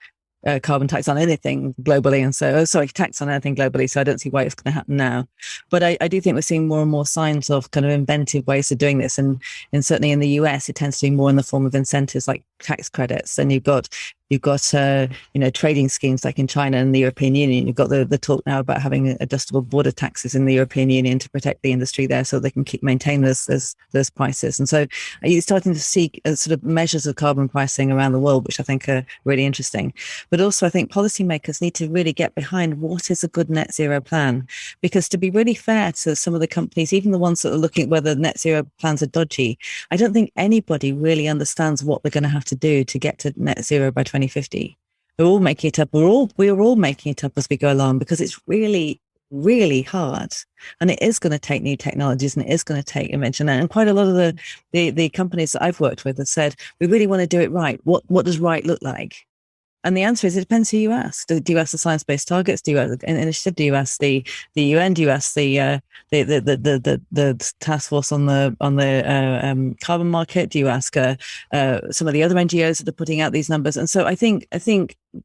carbon tax on anything globally. And so, tax on anything globally. So I don't see why it's going to happen now. But I do think we're seeing more and more signs of kind of inventive ways of doing this. And certainly in the US, it tends to be more in the form of incentives like tax credits. And you've got trading schemes like in China and the European Union. You've got the talk now about having adjustable border taxes in the European Union to protect the industry there so they can maintain those prices. And so you're starting to see sort of measures of carbon pricing around the world, which I think are really interesting. But also I think policymakers need to really get behind what is a good net zero plan. Because to be really fair to some of the companies, even the ones that are looking at whether net zero plans are dodgy, I don't think anybody really understands what they're going to have to do to get to net zero by 2050. We're all making it up. We're all making it up as we go along because it's really, really hard. And it is going to take new technologies and it is going to take image. And quite a lot of the companies that I've worked with have said, we really want to do it right. What does right look like? And the answer is, it depends who you ask. Do you ask the Science-Based Targets? Do you ask an initiative? Do you ask the UN? Do you ask the task force on the carbon market? Do you ask some of the other NGOs that are putting out these numbers? And so I think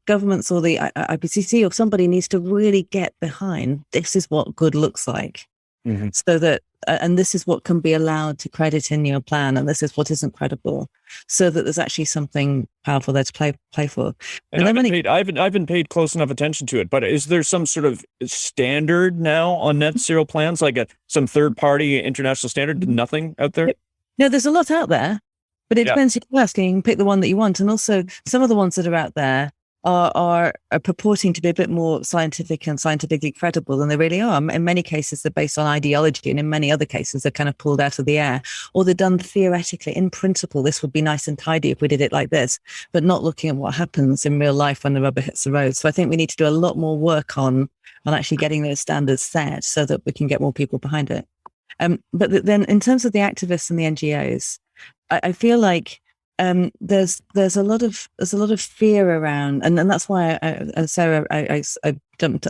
governments or the IPCC or somebody needs to really get behind this is what good looks like. Mm-hmm. So that, and this is what can be allowed to credit in your plan, and this is what isn't credible, so that there's actually something powerful there to play for. And I haven't paid close enough attention to it, but is there some sort of standard now on net zero plans, like some third party international standard? Nothing out there? No, there's a lot out there, but it depends who you ask, and you can pick the one that you want. And also some of the ones that are out there are purporting to be a bit more scientific and scientifically credible than they really are. In many cases, they're based on ideology, and in many other cases, they're kind of pulled out of the air, or they're done theoretically. In principle, this would be nice and tidy if we did it like this, but not looking at what happens in real life when the rubber hits the road. So I think we need to do a lot more work on actually getting those standards set so that we can get more people behind it. But then in terms of the activists and the NGOs, I feel like there's a lot of fear around, and that's why Sarah, I jumped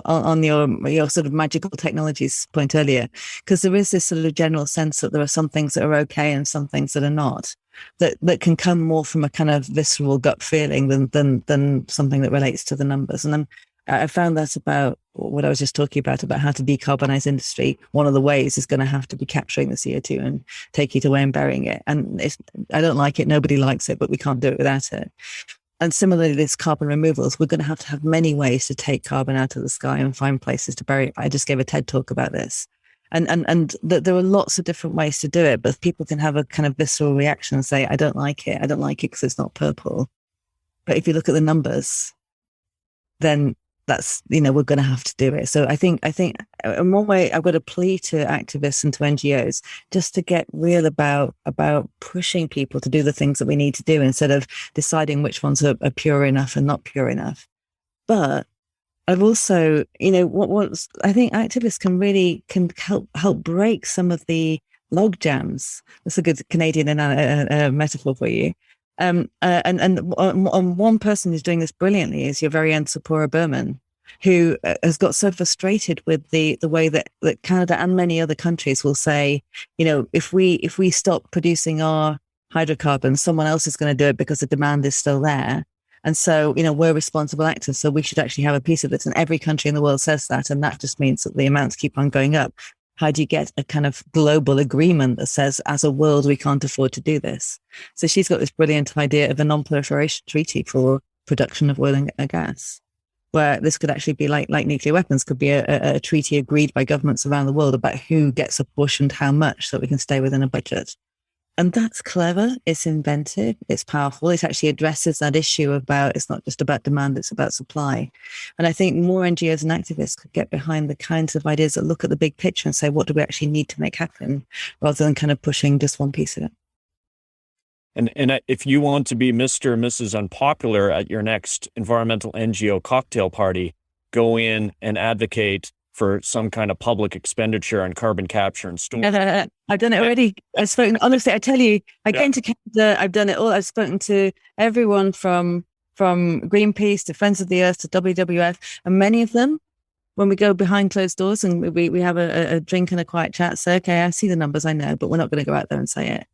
on your sort of magical technologies point earlier, because there is this sort of general sense that there are some things that are okay and some things that are not, that can come more from a kind of visceral gut feeling than something that relates to the numbers. And I found that about what I was just talking about how to decarbonize industry, one of the ways is going to have to be capturing the CO2 and taking it away and burying it. And I don't like it. Nobody likes it, but we can't do it without it. And similarly, this carbon removals, we're going to have many ways to take carbon out of the sky and find places to bury it. I just gave a TED talk about this. And there are lots of different ways to do it, but people can have a kind of visceral reaction and say, I don't like it because it's not purple. But if you look at the numbers, then that's, we're going to have to do it. So I think in one way, I've got a plea to activists and to NGOs just to get real about pushing people to do the things that we need to do instead of deciding which ones are pure enough and not pure enough. But I've also, what I think activists can help break some of the log jams. That's a good Canadian metaphor for you. And one person who's doing this brilliantly is your very own Sephora Berman, who has got so frustrated with the way that Canada and many other countries will say, if we stop producing our hydrocarbons, someone else is going to do it because the demand is still there. And so, we're responsible actors, so we should actually have a piece of this. And every country in the world says that. And that just means that the amounts keep on going up. How do you get a kind of global agreement that says, as a world, we can't afford to do this? So she's got this brilliant idea of a non-proliferation treaty for production of oil and gas, where this could actually be like nuclear weapons, could be a treaty agreed by governments around the world about who gets apportioned how much so we can stay within a budget. And that's clever. It's inventive. It's powerful. It actually addresses that issue about, it's not just about demand, it's about supply. And I think more NGOs and activists could get behind the kinds of ideas that look at the big picture and say, what do we actually need to make happen, rather than kind of pushing just one piece of it. And if you want to be Mr. or Mrs. Unpopular at your next environmental NGO cocktail party, go in and advocate for some kind of public expenditure on carbon capture and storage. I've done it already. I've spoken, honestly, I tell you, I came to Canada, I've done it all. I've spoken to everyone from Greenpeace to Friends of the Earth to WWF, and many of them, when we go behind closed doors and we have a drink and a quiet chat, say, okay, I see the numbers, I know, but we're not going to go out there and say it.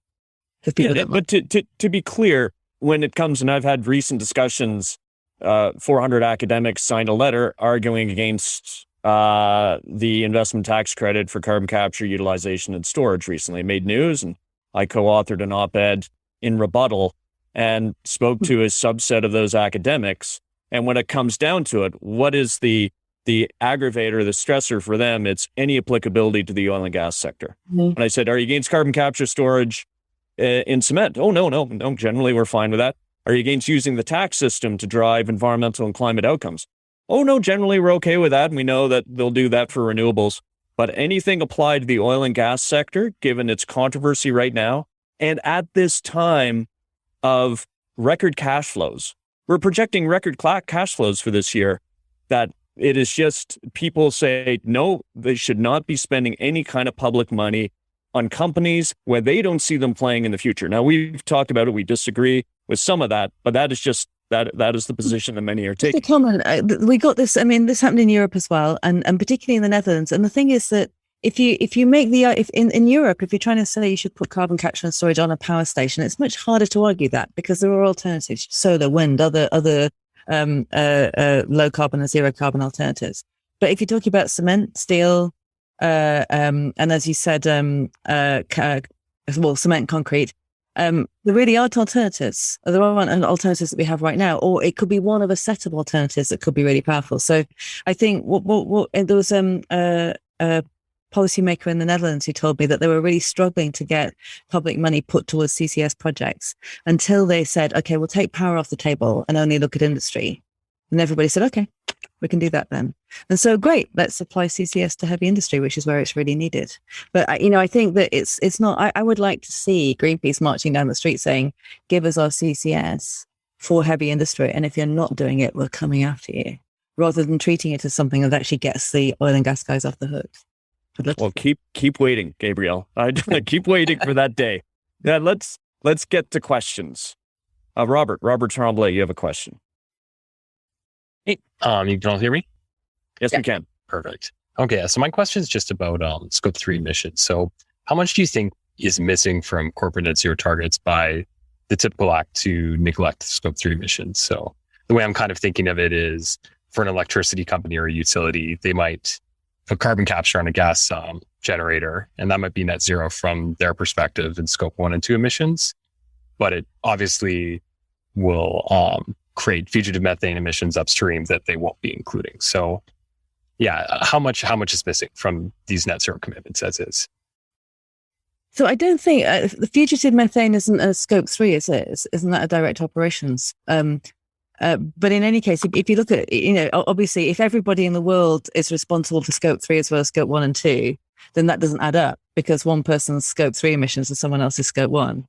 But to be clear, when it comes, and I've had recent discussions, 400 academics signed a letter arguing against the investment tax credit for carbon capture, utilization, and storage recently. It made news, and I co-authored an op-ed in rebuttal and spoke to a subset of those academics. And when it comes down to it, what is the aggravator, the stressor for them? It's any applicability to the oil and gas sector. Mm-hmm. And I said, are you against carbon capture storage in cement? Oh, no. Generally, we're fine with that. Are you against using the tax system to drive environmental and climate outcomes? Oh, no, generally we're okay with that. And we know that they'll do that for renewables. But anything applied to the oil and gas sector, given its controversy right now, and at this time of record cash flows, we're projecting record cash flows for this year, that it is just, people say, no, they should not be spending any kind of public money on companies where they don't see them playing in the future. Now, we've talked about it. We disagree with some of that, but that is just, that is the position that many are taking. Just a comment. We got this. I mean, this happened in Europe as well, and particularly in the Netherlands. And the thing is that if you make in Europe, if you're trying to say you should put carbon capture and storage on a power station, it's much harder to argue that because there are alternatives: solar, wind, other low carbon and zero carbon alternatives. But if you're talking about cement, steel, and as you said, cement, concrete. There really aren't alternatives. There aren't alternatives that we have right now, or it could be one of a set of alternatives that could be really powerful. So I think there was a policymaker in the Netherlands who told me that they were really struggling to get public money put towards CCS projects until they said, okay, we'll take power off the table and only look at industry. And everybody said, okay, we can do that then. And so great, let's apply CCS to heavy industry, which is where it's really needed. But, I think that it's not, I would like to see Greenpeace marching down the street saying, give us our CCS for heavy industry. And if you're not doing it, we're coming after you, rather than treating it as something that actually gets the oil and gas guys off the hook. Well, keep waiting, Gabrielle. I keep waiting for that day. Yeah, let's get to questions. Robert Tremblay, you have a question. Hey, you can all hear me? Yes, we can. Perfect. Okay, so my question is just about Scope 3 emissions. So how much do you think is missing from corporate net zero targets by the typical act to neglect Scope 3 emissions? So the way I'm kind of thinking of it is for an electricity company or a utility, they might put carbon capture on a gas generator, and that might be net zero from their perspective in scope 1 and 2 emissions. But it obviously will create fugitive methane emissions upstream that they won't be including. So yeah, how much is missing from these net zero commitments as is? So I don't think the fugitive methane isn't a scope 3, is it? Isn't that a direct operations? But in any case, if you look at, obviously, if everybody in the world is responsible for scope 3 as well as scope 1 and 2, then that doesn't add up, because one person's scope 3 emissions and someone else's scope 1.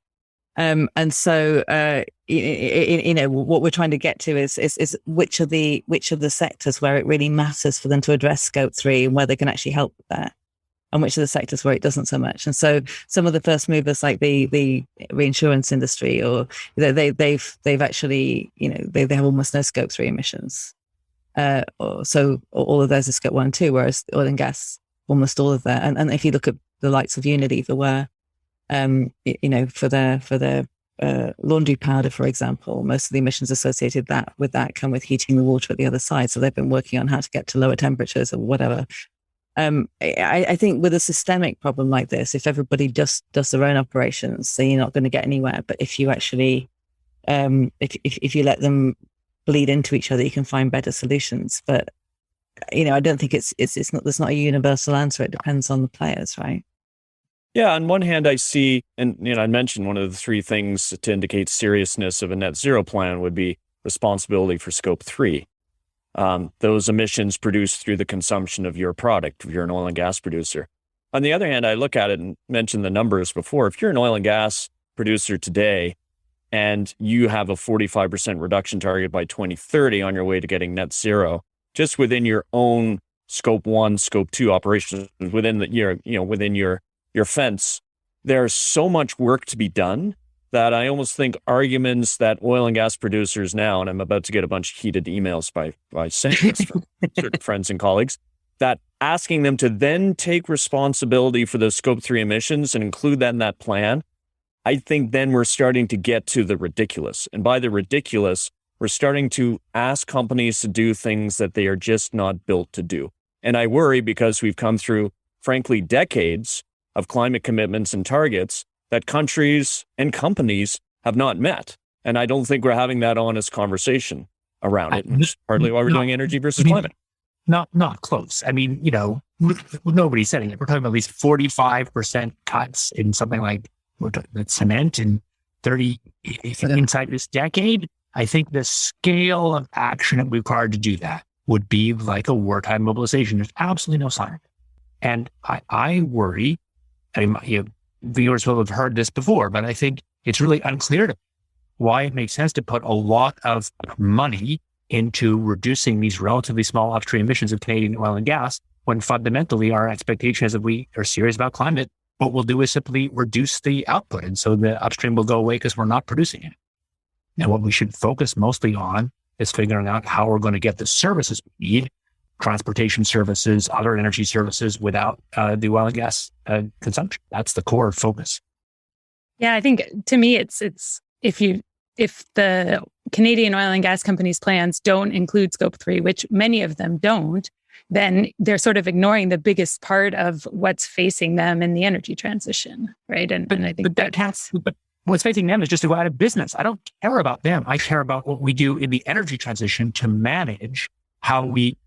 And so, what we're trying to get to is which of the sectors where it really matters for them to address scope 3 and where they can actually help with that, and which of the sectors where it doesn't so much. And so some of the first movers, like the reinsurance industry, or they've actually, they have almost no scope 3 emissions. So all of those are scope 1 and 2, whereas oil and gas, almost all of that. And if you look at the likes of Unilever, where, for their laundry powder, for example, most of the emissions associated with that come with heating the water at the other side. So they've been working on how to get to lower temperatures or whatever. I think with a systemic problem like this, if everybody just does their own operations, then you're not going to get anywhere. But if you actually, if you let them bleed into each other, you can find better solutions. But I don't think there's not a universal answer. It depends on the players, right? Yeah, on one hand, I see, and I mentioned one of the 3 things to indicate seriousness of a net zero plan would be responsibility for scope 3. Those emissions produced through the consumption of your product, if you're an oil and gas producer. On the other hand, I look at it and mentioned the numbers before. If you're an oil and gas producer today and you have a 45% reduction target by 2030 on your way to getting net zero, just within your own scope 1, scope 2 operations, within your fence, there's so much work to be done that I almost think arguments that oil and gas producers now, and I'm about to get a bunch of heated emails by saying this from certain friends and colleagues, that asking them to then take responsibility for those scope 3 emissions and include that in that plan, I think then we're starting to get to the ridiculous. And by the ridiculous, we're starting to ask companies to do things that they are just not built to do. And I worry because we've come through, frankly, decades of climate commitments and targets that countries and companies have not met. And I don't think we're having that honest conversation around it. It's partly why we're doing energy versus climate. Not close. I mean, nobody's saying it. We're talking about at least 45% cuts in something like cement in 30 inside this decade. I think the scale of action that we've required to do that would be like a wartime mobilization. There's absolutely no sign. And I worry, viewers will have heard this before, but I think it's really unclear to me why it makes sense to put a lot of money into reducing these relatively small upstream emissions of Canadian oil and gas, when fundamentally our expectation is that we are serious about climate. What we'll do is simply reduce the output. And so the upstream will go away because we're not producing it. And what we should focus mostly on is figuring out how we're going to get the services we need, transportation services, other energy services, without the oil and gas consumption. That's the core focus. Yeah, I think to me, it's if the Canadian oil and gas companies' plans don't include scope 3, which many of them don't, then they're sort of ignoring the biggest part of what's facing them in the energy transition, right? And I think but what's facing them is just to go out of business. I don't care about them. I care about what we do in the energy transition to manage how we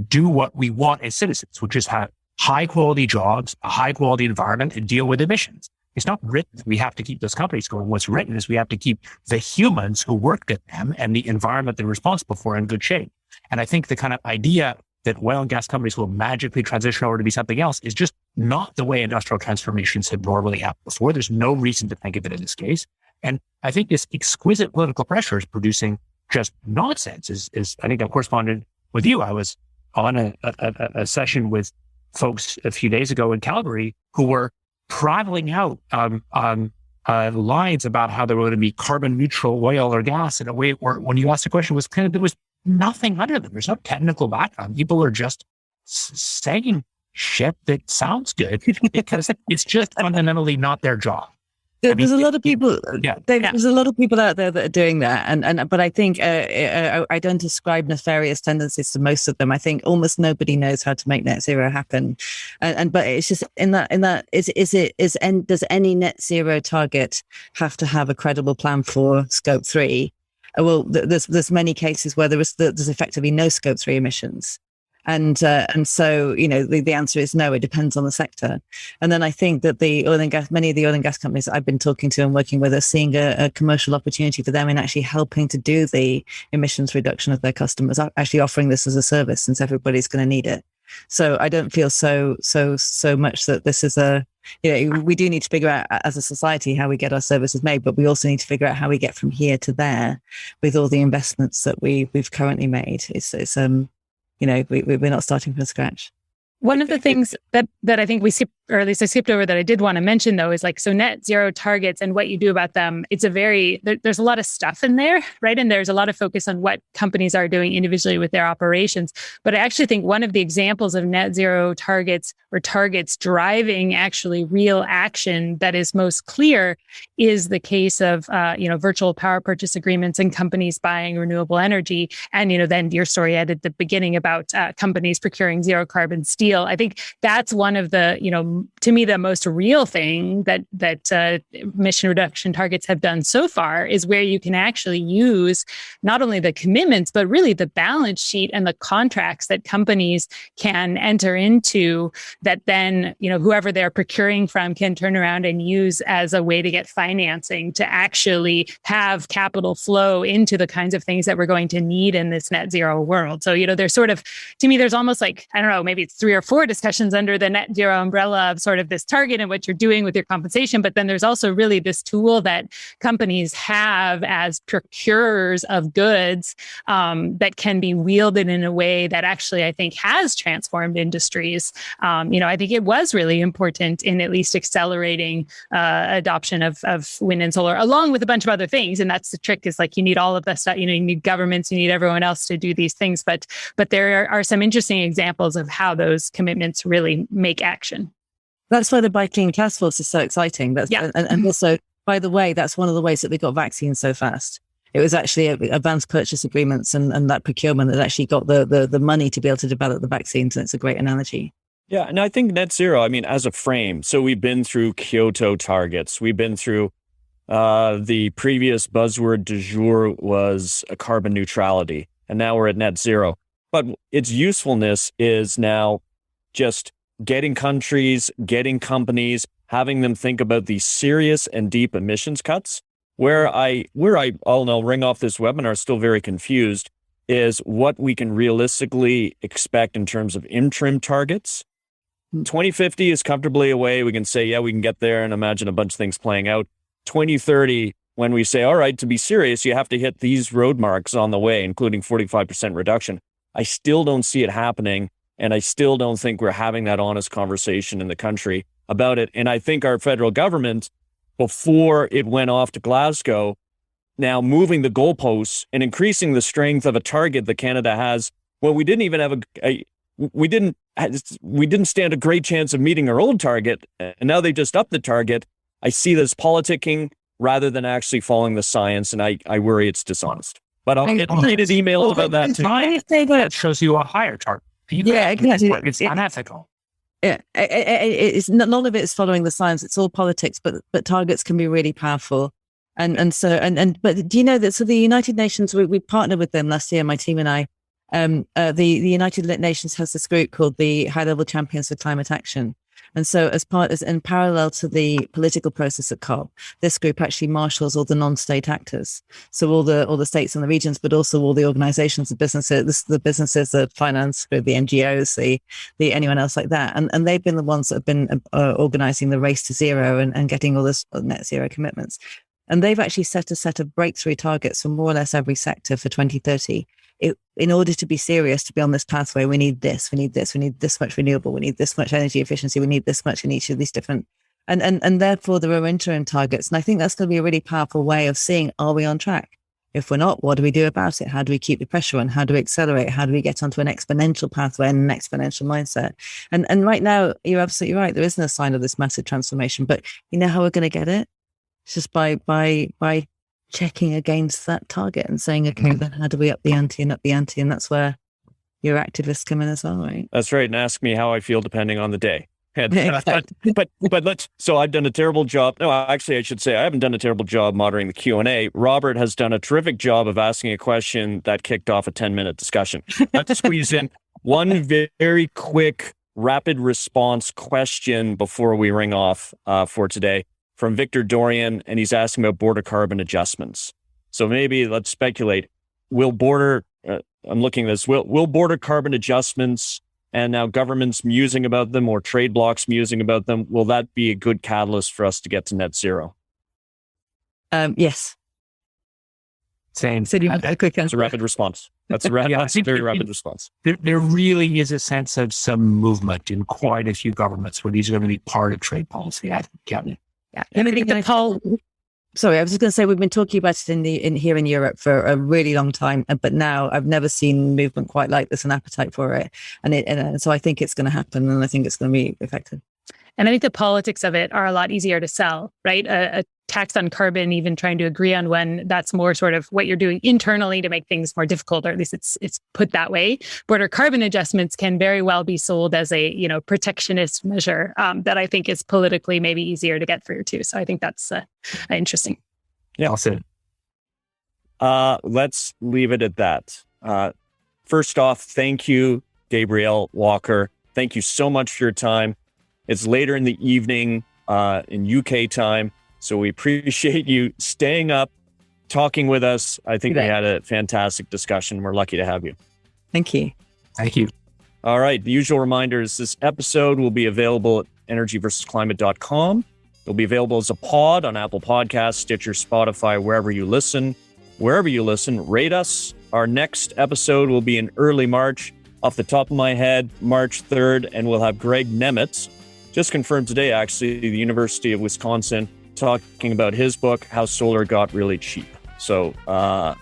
do what we want as citizens, which is have high quality jobs, a high quality environment, and deal with emissions. It's not written that we have to keep those companies going. What's written is we have to keep the humans who worked at them and the environment they're responsible for in good shape. And I think the kind of idea that oil and gas companies will magically transition over to be something else is just not the way industrial transformations have normally happened before. There's no reason to think of it in this case. And I think this exquisite political pressure is producing just nonsense. Is I think I corresponded with you. I was on a session with folks a few days ago in Calgary who were prattling out lines about how they were going to be carbon neutral oil or gas in a way where, when you asked the question, there was nothing under them. There's no technical background. People are just saying shit that sounds good because it's just fundamentally not their job. There's a lot of people. Yeah. There's a lot of people out there that are doing that, but I think I don't ascribe nefarious tendencies to most of them. I think almost nobody knows how to make net zero happen, but it's just does any net zero target have to have a credible plan for Scope 3? Well, there's many cases where there's effectively no Scope 3 emissions. And so, the answer is no, it depends on the sector. And then I think that many of the oil and gas companies that I've been talking to and working with are seeing a commercial opportunity for them in actually helping to do the emissions reduction of their customers, actually offering this as a service since everybody's going to need it. So I don't feel so much that this is we do need to figure out as a society how we get our services made, but we also need to figure out how we get from here to there with all the investments that we've currently made. We're not starting from scratch. One of the things that I think we skipped, or at least I skipped over that I did want to mention though, is so net zero targets and what you do about them. It's there's a lot of stuff in there, right? And there's a lot of focus on what companies are doing individually with their operations. But I actually think one of the examples of net zero targets or targets driving actually real action that is most clear is the case of, virtual power purchase agreements and companies buying renewable energy. And, then your story at the beginning about companies procuring zero carbon steel. I think that's one of the, to me, the most real thing that emission reduction targets have done so far is where you can actually use not only the commitments, but really the balance sheet and the contracts that companies can enter into that then, whoever they're procuring from can turn around and use as a way to get financing to actually have capital flow into the kinds of things that we're going to need in this net zero world. So, there's sort of, to me, there's almost maybe it's 3 or 4 discussions under the net zero umbrella of sort of this target and what you're doing with your compensation. But then there's also really this tool that companies have as procurers of goods that can be wielded in a way that actually, I think, has transformed industries. I think it was really important in at least accelerating adoption of wind and solar, along with a bunch of other things. And that's the trick is you need all of that stuff. You need governments, you need everyone else to do these things. But there are some interesting examples of how those commitments really make action. That's why the Buy Clean Task Force is so exciting. And also, by the way, that's one of the ways that we got vaccines so fast. It was actually advanced purchase agreements and that procurement that actually got the money to be able to develop the vaccines. And it's a great analogy. Yeah. And I think net zero, as a frame. So we've been through Kyoto targets. We've been through the previous buzzword du jour was carbon neutrality. And now we're at net zero. But its usefulness is now just getting countries, getting companies, having them think about these serious and deep emissions cuts. Where I'll ring off this webinar still very confused is what we can realistically expect in terms of interim targets. 2050 is comfortably away. We can say, yeah, we can get there and imagine a bunch of things playing out. 2030, when we say, all right, to be serious, you have to hit these road marks on the way, including 45% reduction. I still don't see it happening. And I still don't think we're having that honest conversation in the country about it. And I think our federal government, before it went off to Glasgow, now moving the goalposts and increasing the strength of a target that Canada has. Well, we didn't even have we didn't stand a great chance of meeting our old target. And now they just upped the target. I see this politicking rather than actually following the science. And I worry it's dishonest. But I'll get repeated emails about that too. I think that shows you a higher target. Exactly. It's unethical. Yeah, it's none of it is following the science. It's all politics, but targets can be really powerful. But do you know that? So the United Nations, we partnered with them last year. My team and I. The United Nations has this group called the High Level Champions for Climate Action. And so in parallel to the political process at COP, this group actually marshals all the non-state actors. So all the states and the regions, but also all the organizations, the businesses, the finance group, the NGOs, the anyone else like that. And they've been the ones that have been organizing the race to zero and getting all this net zero commitments. And they've actually set a set of breakthrough targets for more or less every sector for 2030. In order to be serious, to be on this pathway, we need this, we need this much renewable, we need this much energy efficiency, we need this much in each of these different, and therefore there are interim targets. And I think that's going to be a really powerful way of seeing, are we on track? If we're not, what do we do about it? How do we keep the pressure on? How do we accelerate? How do we get onto an exponential pathway and an exponential mindset? And right now, you're absolutely right. There isn't a sign of this massive transformation, but you know how we're going to get it? It's just by checking against that target and saying, okay, then how do we up the ante? And that's where your activists come in as well, right? That's right. And ask me how I feel depending on the day. Exactly. But so I've done a terrible job. No, actually, I should say I haven't done a terrible job moderating the Q&A. Robert has done a terrific job of asking a question that kicked off a 10-minute discussion. Let's squeeze in one very quick, rapid response question before we ring off for today from Victor Dorian, and he's asking about border carbon adjustments. So maybe let's speculate. Will border carbon adjustments and now governments musing about them or trade blocs musing about them, will that be a good catalyst for us to get to net zero? Yes. Same. So you have a quick answer. That's a rapid response. That's a very rapid response. There really is a sense of some movement in quite a few governments where these are going to be part of trade policy. I think, yeah. And I think sorry, I was just going to say, we've been talking about it here in Europe for a really long time, but now I've never seen movement quite like this, an appetite for it. And so I think it's going to happen, and I think it's going to be effective. And I think the politics of it are a lot easier to sell, right? A tax on carbon, even trying to agree on when, that's more sort of what you're doing internally to make things more difficult, or at least it's put that way. Border carbon adjustments can very well be sold as a, protectionist measure that I think is politically maybe easier to get through too. So I think that's interesting. Yeah, I'll say it. Let's leave it at that. First off, thank you, Gabrielle Walker. Thank you so much for your time. It's later in the evening in UK time, so we appreciate you staying up, talking with us. I think we had a fantastic discussion. We're lucky to have you. Thank you. Thank you. All right. The usual reminder is this episode will be available at energyversusclimate.com. It'll be available as a pod on Apple Podcasts, Stitcher, Spotify, wherever you listen. Wherever you listen, rate us. Our next episode will be in early March. Off the top of my head, March 3rd, and we'll have Greg Nemitz, just confirmed today, actually, the University of Wisconsin, talking about his book, How Solar Got Really Cheap. So I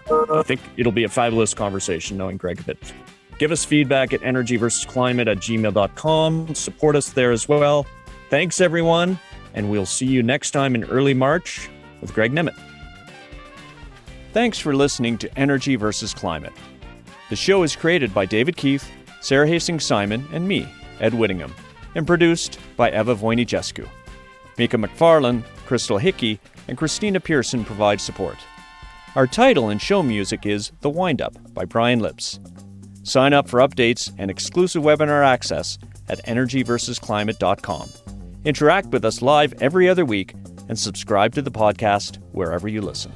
think it'll be a fabulous conversation knowing Greg a bit. Give us feedback at energyversusclimate@gmail.com. Support us there as well. Thanks, everyone. And we'll see you next time in early March with Greg Nemitz. Thanks for listening to Energy versus Climate. The show is created by David Keith, Sarah Hastings-Simon, and me, Ed Whittingham, and produced by Eva Wojnicescu. Mika McFarlane, Crystal Hickey, and Christina Pearson provide support. Our title and show music is The Wind-Up by Brian Lips. Sign up for updates and exclusive webinar access at energyversusclimate.com. Interact with us live every other week and subscribe to the podcast wherever you listen.